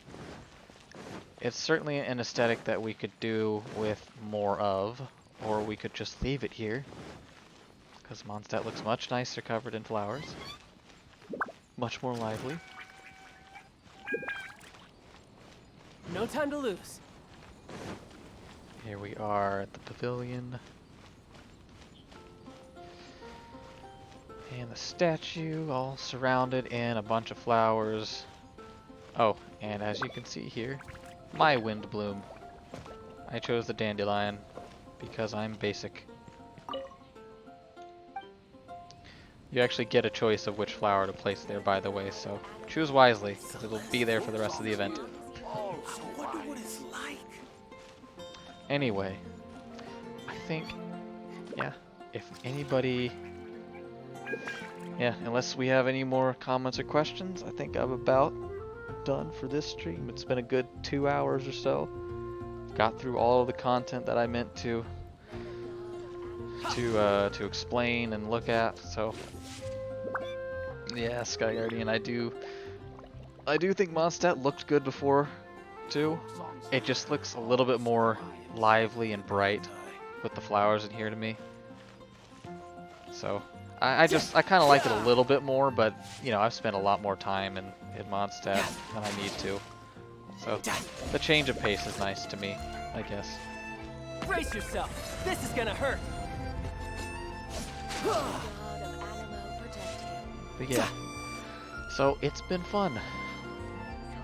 it's certainly an aesthetic that we could do with more of, or we could just leave it here, because Mondstadt looks much nicer covered in flowers. Much more lively. No time to lose. Here we are at the pavilion. And the statue all surrounded in a bunch of flowers. Oh, and as you can see here, my Windblume. I chose the dandelion because I'm basic. You actually get a choice of which flower to place there, by the way, so choose wisely, because it'll be there for the rest of the event. I wonder what it's like. Anyway, I think, yeah, if anybody, yeah, unless we have any more comments or questions, I think I'm about done for this stream. It's been a good 2 hours or so. Got through all of the content that I meant to explain and look at, so yeah, Sky Guardian, I do think Mondstadt looked good before too. It just looks a little bit more lively and bright with the flowers in here to me. So I kind of like it a little bit more, but you know, I've spent a lot more time in Mondstadt than I need to. So the change of pace is nice to me, I guess. Brace yourself. This is gonna hurt. God of Animo protect you. But yeah, so it's been fun.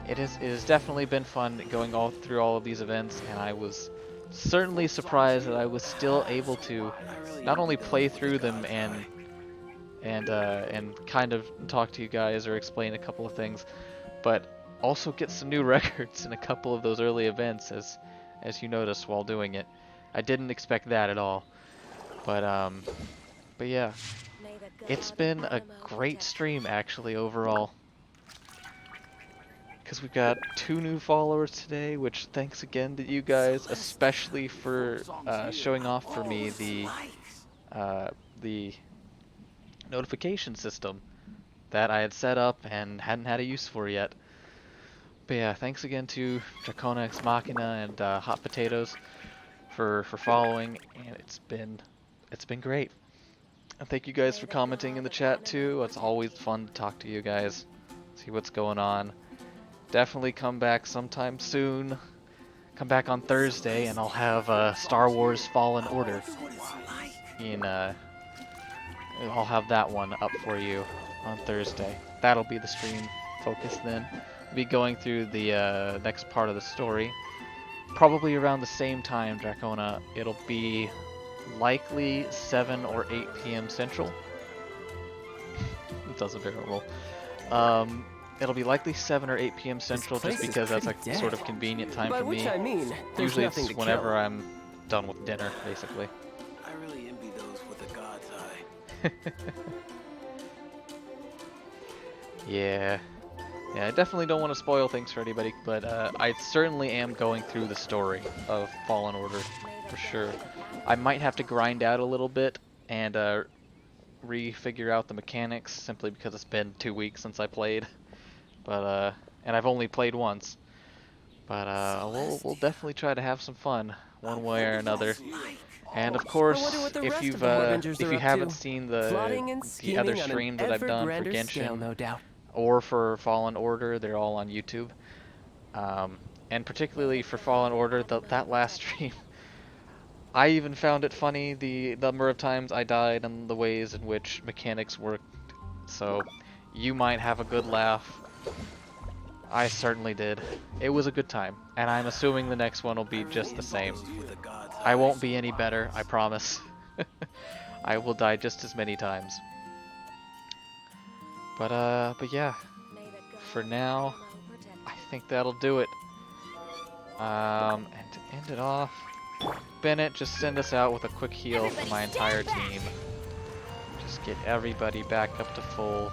It is definitely been fun going all through all of these events, and I was certainly surprised that I was still able to not only play through them and kind of talk to you guys or explain a couple of things, but also get some new records in a couple of those early events, as you noticed while doing it. I didn't expect that at all, but yeah, May the God it's of been a Animo great protect stream actually overall. Because we've got 2 new followers today, which thanks again to you guys, especially for showing off for me the notification system that I had set up and hadn't had a use for yet. But yeah, thanks again to Dracona Ex Machina and Hot Potatoes for following, and it's been great. And thank you guys for commenting in the chat too. It's always fun to talk to you guys, see what's going on. Definitely come back sometime soon. Come back on Thursday, and I'll have Star Wars Fallen Order. I'll have that one up for you on Thursday. That'll be the stream focus then. We'll be going through the next part of the story. Probably around the same time, Dracona. It'll be likely 7 or 8 p.m. Central. It does a barrel roll. It'll be likely 7 or 8 p.m. Central, just because that's a sort of convenient time By for which me. I mean, there's Usually nothing it's to whenever kill. I'm done with dinner, basically. I really envy those with the God's eye. Yeah. Yeah, I definitely don't want to spoil things for anybody, but I certainly am going through the story of Fallen Order, for sure. I might have to grind out a little bit and re-figure out the mechanics, simply because it's been 2 weeks since I played. But and I've only played once. But we'll definitely try to have some fun, one way or another. And of I course, wonder what the if rest you've of the Harbingers if are you up haven't to. seen Plotting and the scheming other on an streams that I've ever done for grander Genshin scale, no doubt. or for Fallen Order, they're all on YouTube. And particularly for Fallen Order, that last stream, I even found it funny the number of times I died and the ways in which mechanics worked. So you might have a good laugh. I certainly did. It was a good time, and I'm assuming the next one will be just the same. I won't be any better, I promise. I will die just as many times. But yeah, May the God for of now, Animo protect I think that'll do it. And to end it off, Bennett, just send us out with a quick heal for my entire team. Just get everybody back up to full.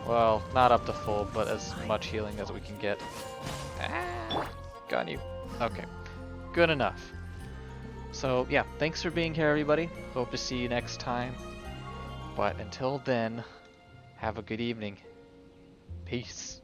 Well, not up to full, but as much healing as we can get. Ah, got you. Okay, good enough. So yeah, thanks for being here, everybody. Hope to see you next time. But until then, have a good evening. Peace.